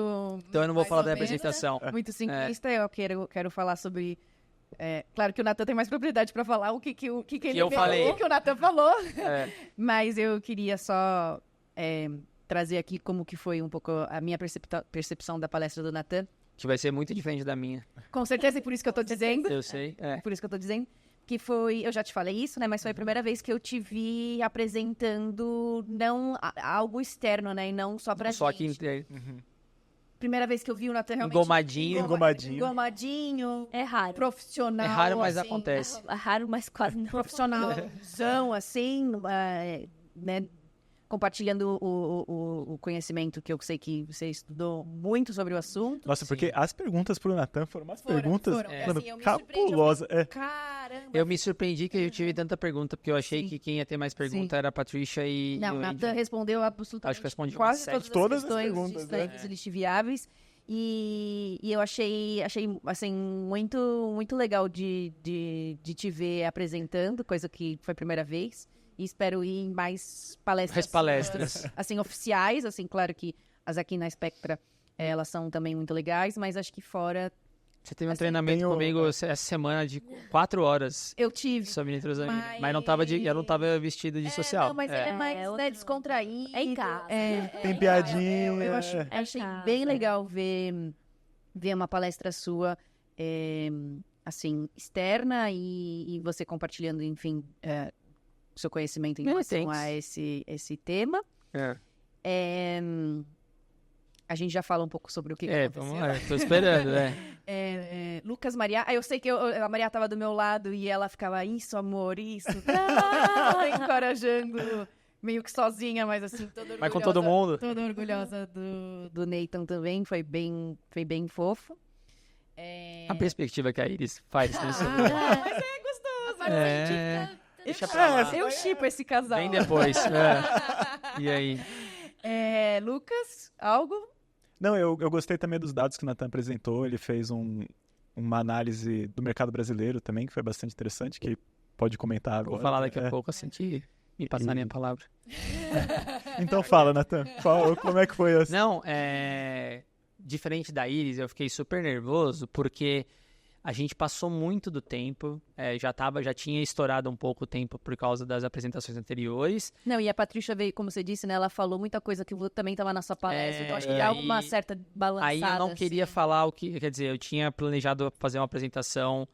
Então eu não vou mais falar ou da menos, apresentação. muito simplista. Eu quero falar sobre... claro que o Natan tem mais propriedade para falar o que ele eu falei. o que o Natan falou. É, Mas eu queria só trazer aqui como que foi um pouco a minha percepção da palestra do Natan. que vai ser muito diferente da minha. Com certeza, e por isso que eu tô dizendo. Eu sei. Por isso que eu tô dizendo. Que foi, eu já te falei isso, né? Mas foi a primeira vez que eu te vi apresentando não algo externo, né? E não só pra Só gente. que Primeira vez que eu vi o Natan realmente... engomadinho. Engomadinho, É raro. profissional. É raro, mas assim, acontece. É raro, mas quase não. Profissionalzão, assim, né? Compartilhando o conhecimento que eu sei que você estudou muito sobre o assunto. Nossa, porque as perguntas pro Natan foram umas perguntas, foram. mano, Assim, eu me surpreendi, cabulosas. Caramba! Eu me surpreendi que eu tive tanta pergunta, porque eu achei Sim. que quem ia ter mais pergunta era a Patrícia e Não, o Natan respondeu absolutamente Acho que respondi quase umas todas sete. as Todas as questões perguntas, de extraíveis lixiviáveis. E eu achei assim, muito legal de te ver apresentando, coisa que foi a primeira vez. E espero ir em mais palestras. Assim, oficiais. Assim, claro que as aqui na Spectra, elas são também muito legais, mas acho que fora Você teve um Assim, treinamento tenho- comigo essa semana de 4 horas eu tive. sobre nitrosamina. Mas- Mas eu não tava vestido de social. Não, mas ele é mais É outro- né, descontraído. É em casa. Tem piadinha. Eu achei bem legal ver uma palestra sua, assim, externa e você compartilhando, enfim, o seu conhecimento em relação a esse tema. A gente já fala um pouco sobre o que aconteceu. Vamos lá, tô esperando, né? Lucas Maria, eu sei que a Maria tava do meu lado e ela ficava, isso, amor, isso, encorajando, meio que sozinha, mas assim, toda orgulhosa. Mas com todo mundo. Toda orgulhosa do Nathan também, foi bem fofo. A perspectiva que a Iris faz nisso. Mas é gostoso. É. Deixa pra lá. Eu shippo esse casal. Vem depois. E aí? Lucas, algo? Não, eu gostei também dos dados que o Nathan apresentou. Ele fez uma análise do mercado brasileiro também, que foi bastante interessante, que pode comentar agora. Vou falar daqui a pouco, assim que me passarem a palavra. Então fala, Nathan. Como é que foi essa? Não, diferente da Iris, eu fiquei super nervoso, porque a gente passou muito do tempo, já tinha estourado um pouco o tempo por causa das apresentações anteriores. Não, e a Patrícia veio, como você disse, né? Ela falou muita coisa que também estava na sua palestra, então acho que há uma certa balançada. Aí eu não assim. queria falar quer dizer, eu tinha planejado fazer uma apresentação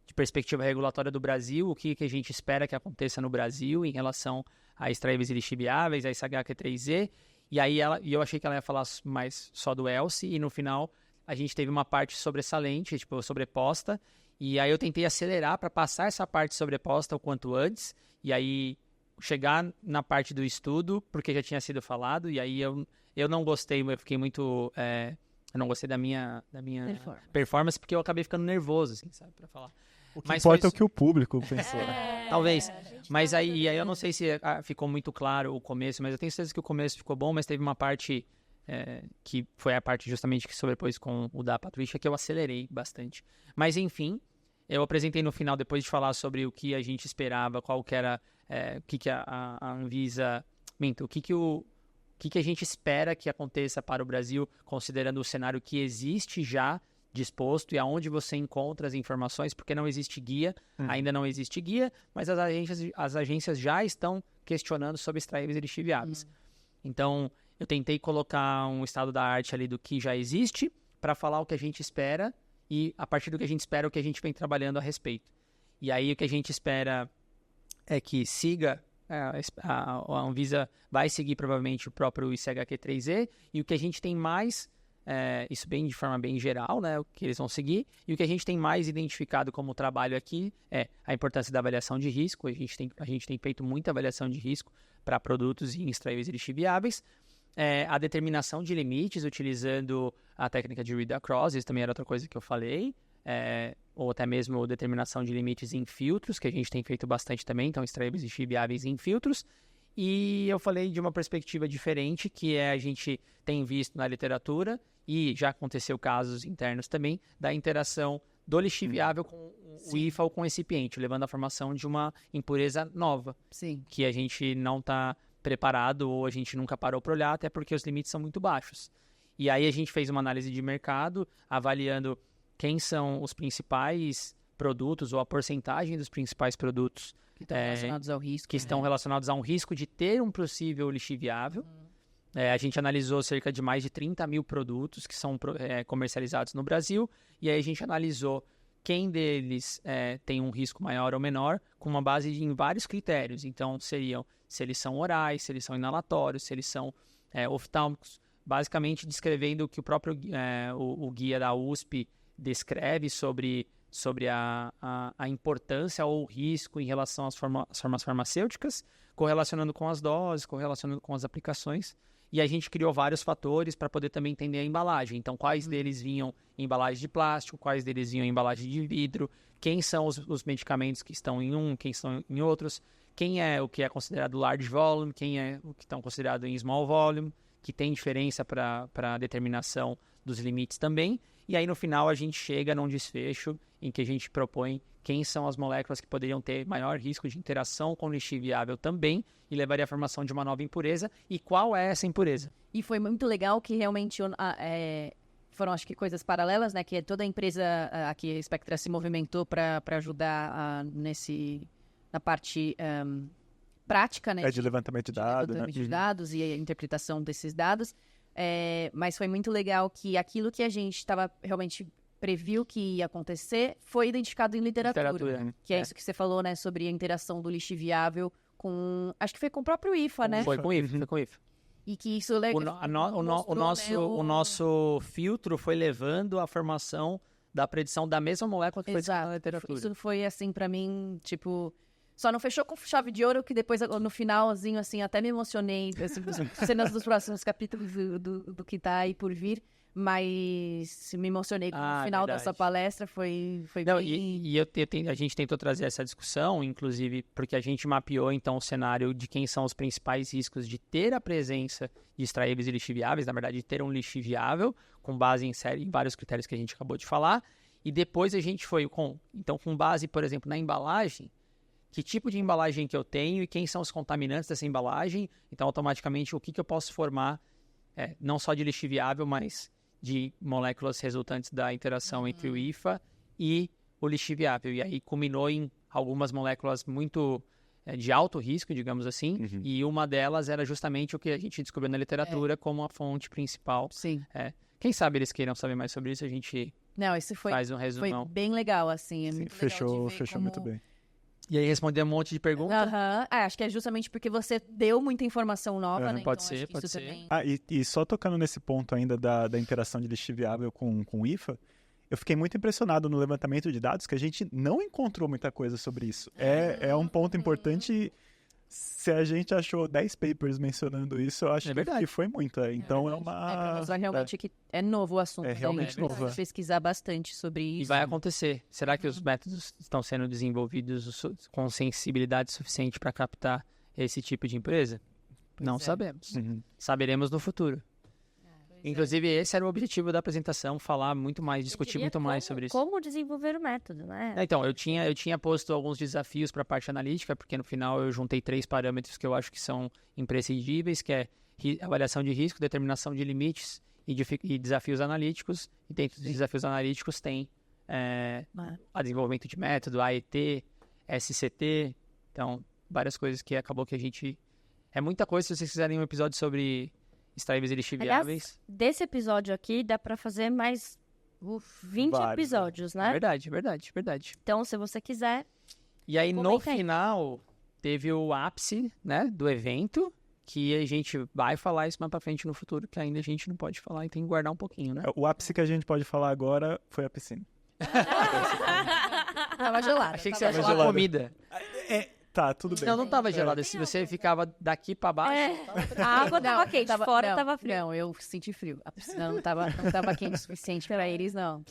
de perspectiva regulatória do Brasil, o que a gente espera que aconteça no Brasil em relação a extraíveis e lixiviáveis, a SHQ3E, e aí eu achei que ela ia falar mais só do ELSI, e no final a gente teve uma parte sobressalente, tipo, sobreposta, e aí eu tentei acelerar para passar essa parte sobreposta o quanto antes, e aí chegar na parte do estudo, porque já tinha sido falado, e aí eu não gostei, eu fiquei muito... eu não gostei da minha performance, porque eu acabei ficando nervoso, assim, sabe, pra falar. O que importa é o que o público pensou. Talvez. Mas aí eu não sei se ficou muito claro o começo, mas eu tenho certeza que o começo ficou bom, mas teve uma parte que foi a parte justamente que sobrepôs com o da Patrícia, que eu acelerei bastante. Mas enfim, eu apresentei no final, depois de falar sobre o que a gente esperava, qual que era, o que a Anvisa... o que a gente espera que aconteça para o Brasil, considerando o cenário que existe já disposto e aonde você encontra as informações, porque não existe guia, ainda não existe guia, mas as agências já estão questionando sobre extraíveis e lixiviáveis. Então, eu tentei colocar um estado da arte ali do que já existe para falar o que a gente espera e, a partir do que a gente espera, o que a gente vem trabalhando a respeito. E aí, o que a gente espera é que siga... a Anvisa vai seguir provavelmente o próprio SHQ3E, e o que a gente tem mais, isso de forma bem geral, né, o que eles vão seguir, e o que a gente tem mais identificado como trabalho aqui é a importância da avaliação de risco. A gente tem feito muita avaliação de risco para produtos em extraíveis e lixiviáveis, a determinação de limites utilizando a técnica de read across, isso também era outra coisa que eu falei, ou até mesmo determinação de limites em filtros, que a gente tem feito bastante também, então extraíveis e lixiviáveis em filtros. E eu falei de uma perspectiva diferente, que a gente tem visto na literatura, e já aconteceu casos internos também, da interação do lixiviável com o IFA ou com o recipiente, levando à formação de uma impureza nova, que a gente não está preparado ou a gente nunca parou para olhar, até porque os limites são muito baixos. E aí a gente fez uma análise de mercado, avaliando quem são os principais produtos ou a porcentagem dos principais produtos que estão relacionados ao risco. Que estão relacionados a um risco de ter um possível lixiviável. A gente analisou cerca de mais de 30 mil produtos que são comercializados no Brasil, e aí a gente analisou quem deles tem um risco maior ou menor, com uma base em vários critérios. Então, seriam se eles são orais, se eles são inalatórios, se eles são oftálmicos, basicamente descrevendo o que o próprio o guia da USP descreve sobre a importância ou o risco em relação às formas farmacêuticas, correlacionando com as doses, correlacionando com as aplicações. E a gente criou vários fatores para poder também entender a embalagem. Então, quais deles vinham em embalagem de plástico, quais deles vinham em embalagem de vidro, quem são os medicamentos que estão em quem estão em outros, quem é o que é considerado large volume, quem é o que estão considerado em small volume, que tem diferença para a determinação dos limites também. E aí, no final, a gente chega num desfecho em que a gente propõe quem são as moléculas que poderiam ter maior risco de interação com o lixiviável também e levaria à formação de uma nova impureza, e qual é essa impureza. E foi muito legal que realmente foram, acho que, coisas paralelas, né? Que toda a empresa aqui, a Spectra, se movimentou para ajudar na parte prática, né? De levantamento de dados, levantamento de dados e a interpretação desses dados. Mas foi muito legal que aquilo que a gente estava realmente previu que ia acontecer foi identificado em literatura. Que é isso que você falou, né? Sobre a interação do lixiviável com... Acho que foi com o próprio IFA, né? Foi com o IFA. E que isso... O nosso filtro foi levando à formação da predição da mesma molécula que foi descrita na literatura. Isso foi, assim, pra mim, tipo... Só não fechou com chave de ouro, que depois, no finalzinho, assim, até me emocionei. Cenas dos próximos capítulos do que tá aí por vir. Mas me emocionei com o final verdade. dessa palestra, foi Não, bem... a gente tentou trazer essa discussão, inclusive, porque a gente mapeou, então, o cenário de quem são os principais riscos de ter a presença de extraíveis e lixiviáveis, na verdade, de ter um lixiviável, com base em vários critérios que a gente acabou de falar, e depois a gente foi com base, por exemplo, na embalagem, que tipo de embalagem que eu tenho e quem são os contaminantes dessa embalagem, então, automaticamente, o que eu posso formar, não só de lixiviável, mas de moléculas resultantes da interação entre o IFA e o lixiviável. E aí culminou em algumas moléculas muito de alto risco, digamos assim, e uma delas era justamente o que a gente descobriu na literatura como a fonte principal. Sim. Quem sabe eles queiram saber mais sobre isso, a gente Não, esse faz um foi resumão. bem legal, assim. É muito legal Fechou de ver como... muito bem. E aí responder um monte de perguntas. Aham. Acho que é justamente porque você deu muita informação nova, né? Pode Então, ser, acho que pode isso ser. também... E só tocando nesse ponto ainda da interação de lixiviável com o IFA, eu fiquei muito impressionado no levantamento de dados que a gente não encontrou muita coisa sobre isso. É um ponto importante. Se a gente achou 10 papers mencionando isso, eu acho verdade. que foi muito. Então pra mostrar realmente que é novo o assunto. É realmente né? novo, é. Pesquisar bastante sobre E isso. vai acontecer. Será que os métodos estão sendo desenvolvidos com sensibilidade suficiente para captar esse tipo de empresa? Não é. sabemos. Uhum. Saberemos no futuro. Inclusive, esse era o objetivo da apresentação, falar muito mais, discutir muito mais sobre isso. Como desenvolver o método, né? Então, eu tinha posto alguns desafios para a parte analítica, porque no final eu juntei 3 parâmetros que eu acho que são imprescindíveis, que é avaliação de risco, determinação de limites e desafios analíticos. E dentro dos desafios analíticos tem a desenvolvimento de método, AET, SCT, então várias coisas que acabou que a gente... É muita coisa, se vocês quiserem um episódio sobre extraíveis e lixiviáveis. Aliás, desse episódio aqui dá pra fazer mais 20 vários, episódios, né? Verdade. Então, se você quiser... E aí, no Comenta aí. final, teve o ápice, né, do evento, que a gente vai falar isso mais pra frente no futuro, que ainda a gente não pode falar e tem que guardar um pouquinho, né? O ápice que a gente pode falar agora foi a piscina. Tava gelado. Achei que você tava ia gelado. falar gelado. comida. Tá, tudo bem. Não tava gelada. Se você ficava daqui pra baixo... A água tava quente, fora não, tava frio. Não, eu senti frio. A piscina não tava quente o suficiente pra eles, não.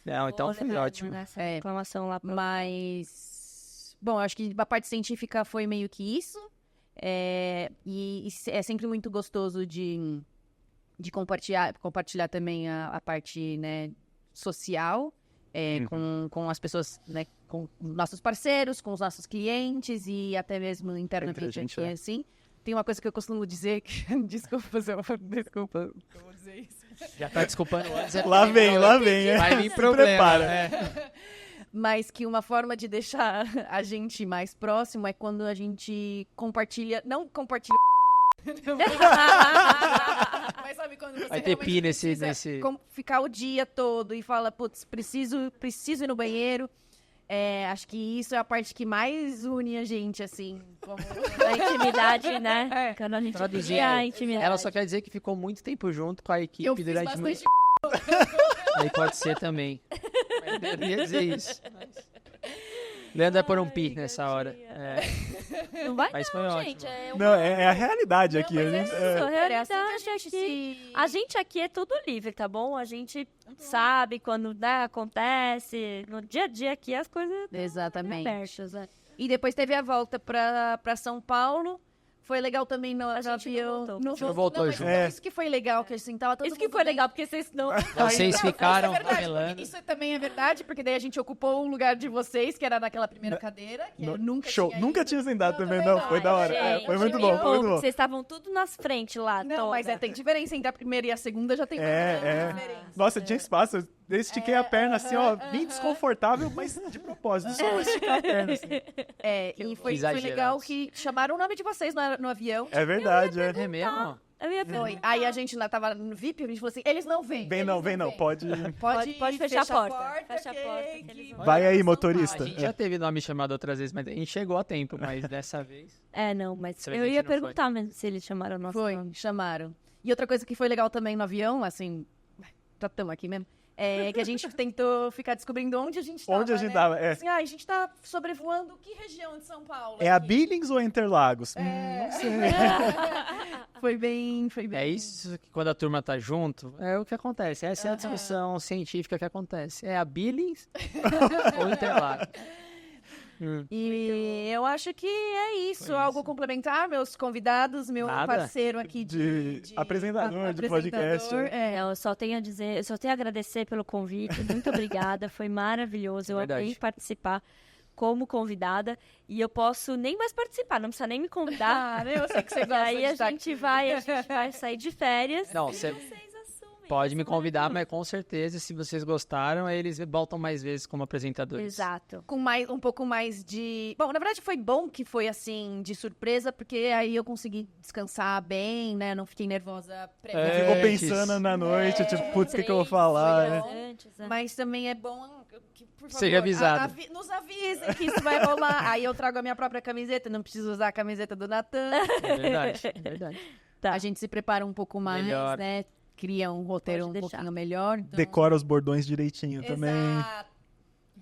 Não, então Vou foi levar ótimo. essa É. reclamação lá pra... Mas... Bom, acho que a parte científica foi meio que isso. E é sempre muito gostoso de compartilhar também a parte, né, social com as pessoas, né, com nossos parceiros, com os nossos clientes e até mesmo Entre a internamente gente, aqui, assim. Tem uma coisa que eu costumo dizer que... Desculpa, eu vou dizer isso. Já tá desculpando antes. Lá vem. Vai vir Se problema. prepara. Mas que uma forma de deixar a gente mais próximo é quando a gente compartilha... Não compartilha... Mas sabe quando você Vai ter realmente pi precisa nesse... ficar o dia todo e fala, putz, preciso ir no banheiro. Acho que isso é a parte que mais une a gente, assim. A intimidade, né? Quando a gente Traduzir, cria a intimidade. Ela só quer dizer que ficou muito tempo junto com a equipe Eu fiz durante bastante... Aí pode ser também. Mas eu ia dizer isso. Leandro vai pôr um pi nessa hora. Não vai Mas foi não, ótimo. gente. É Não, é a realidade aqui. mas a gente, isso, a É realidade assim que a gente aqui. se... A gente aqui é tudo livre, tá bom? A gente sabe quando acontece. No dia a dia aqui as coisas Exatamente. abertas, né? E depois teve a volta pra São Paulo. Foi legal também no gente não avião. voltou. Não voltou mas junto. Isso que foi legal, que assim, tava todo Isso que mundo foi bem. legal, porque vocês não... Vocês ficaram Isso é verdade, ramelando. porque isso também é verdade, porque daí a gente ocupou o lugar de vocês, que era naquela primeira cadeira, que eu nunca Show. tinha Nunca ido. tinha sentado Eu também, também não. Foi da hora. Gente, Foi muito bom, foi muito bom. Vocês estavam tudo nas frentes lá. Não, mas tem diferença entre a primeira e a segunda, já tem diferença. Nossa, tinha espaço. Eu estiquei a perna assim, ó, bem desconfortável, mas de propósito, só pra esticar a perna. Assim. E foi Exagerados. legal que chamaram o nome de vocês no avião. É verdade, É mesmo? Eu ia Foi. Aí a gente lá tava no VIP, a gente falou assim, eles não vêm. Vem não, pode. Pode fechar a porta. Fecha a ok, porta. que que- eles vão- Vai aí, A motorista. gente já teve nome chamado outras vezes, mas a gente chegou a tempo, mas dessa vez... Não, mas Dessa vez eu a gente ia não foi. perguntar mesmo se eles chamaram o nosso Foi, nome. chamaram. E outra coisa que foi legal também no avião, assim, já estamos aqui mesmo, é que a gente tentou ficar descobrindo onde a gente estava. Onde a gente né? tava, Assim, a gente tá sobrevoando que região de São Paulo? É a aqui? Billings ou Interlagos? Não sei. Foi bem... É isso que quando a turma tá junto, é o que acontece. Essa é a discussão científica que acontece. É a Billings ou o Interlagos? E eu acho que é isso. Algo complementar, meus convidados, meu Nada. parceiro aqui De apresentador de podcast. Eu só tenho a dizer, eu só tenho a agradecer pelo convite. Muito obrigada, foi maravilhoso. Eu Verdade. amei participar como convidada e eu posso nem mais participar, não precisa nem me convidar. Eu sei que você E gosta aí de a estar gente vai sair de férias. Não, você Vocês assumem. pode me isso, convidar, mas com certeza, se vocês gostaram, aí eles voltam mais vezes como apresentadores. Exato. com um pouco mais de... Bom, na verdade foi bom que foi assim, de surpresa, porque aí eu consegui descansar bem, né? Não fiquei nervosa previamente. Ficou Antes. pensando na noite, tipo, putz, o que eu vou 3 falar, dias né? antes, né? Mas também é bom que, por favor, Seja avisado. Nos avisem que isso vai rolar. Aí eu trago a minha própria camiseta, não preciso usar a camiseta do Natan. É verdade, é verdade. Tá. A gente se prepara um pouco mais, Melhor. né? Cria um roteiro Pode um deixar. pouquinho melhor. Então... Decora os bordões direitinho também. Exato.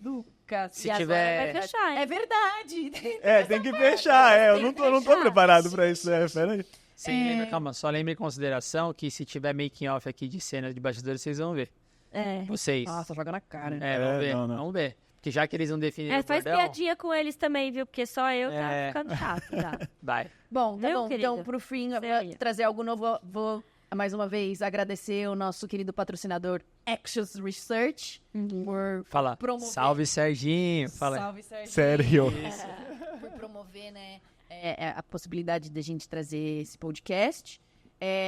Lucas. Se e agora tiver- Vai fechar, hein? É verdade. É, tem que fechar, eu não tô fechar. preparado pra isso, pera aí. Sim, lembra, calma, só lembre em consideração que se tiver making off aqui de cenas de bastidores, vocês vão ver. É. Vocês. Nossa, joga na cara. É, vamos ver, não. vamos ver. Porque já que eles não definiram o Faz bordão, piadinha com eles também, viu? Porque só eu tá É. ficando chato já. Tá vai. bom. Viu, querido? Então, pro fim, eu Você vou ia. trazer algo novo. Vou, mais uma vez, agradecer o nosso querido patrocinador, Axios Research, por Fala, promover... salve Serginho. Fala. Salve, Sérgio. Sério. Por promover, né, a possibilidade de a gente trazer esse podcast.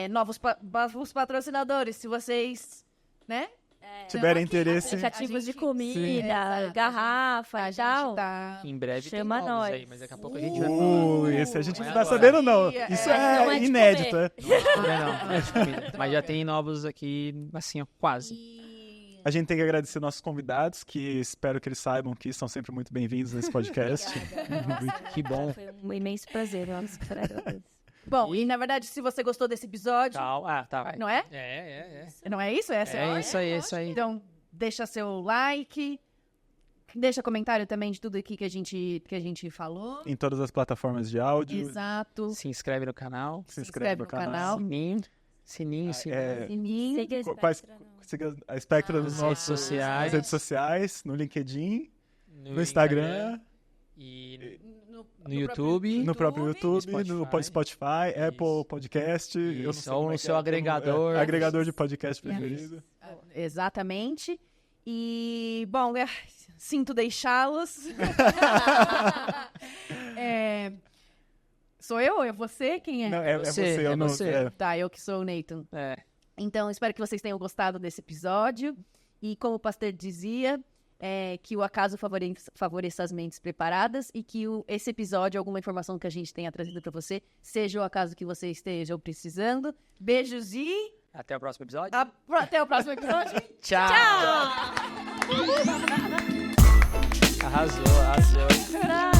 Novos patrocinadores, se vocês, né? Tiverem aqui, interesse, Aplicativos de gente- comida, Sim. Exato. garrafa A e gente tal. tá... Em breve Chama tem novos nós. aí, mas daqui a pouco a gente vai falar. esse a gente não é tá agora. sabendo não. Isso Não é é de inédito, comer. é. Não é de comer, não. Não é de comida. Mas já tem novos aqui, assim, ó, quase. E... A gente tem que agradecer nossos convidados, que espero que eles saibam que são sempre muito bem-vindos nesse podcast. Que bom. Foi um imenso prazer. Vamos Bom, e na verdade, se você gostou desse episódio, Tá, tá, vai. não é? É. Não é isso? Essa É isso aí, isso aí. Então, deixa seu like, deixa comentário também de tudo aqui que a gente falou. Em todas as plataformas de áudio. Exato. Se inscreve no canal. Se inscreve no canal. Sininho. É, Sininho. siga a Spectra nas Nas redes nossas sociais. redes sociais, no LinkedIn, no Instagram, E No YouTube. no próprio YouTube, no Spotify. Spotify, Apple Podcast. eu não Isso, sei ou como no é que seu agregador. agregador de podcast preferido. Exatamente. E, bom, sinto deixá-los. Sou eu ou é você? Quem é? Não, é você, eu é não. você. é. Tá, eu que sou o Nathan. É. Então, espero que vocês tenham gostado desse episódio. E como o pastor dizia, que o acaso favoreça as mentes preparadas e que esse episódio, alguma informação que a gente tenha trazido pra você, seja o acaso que você esteja precisando. Beijos e Até o próximo episódio. até o próximo episódio. Tchau. Arrasou. Caralho.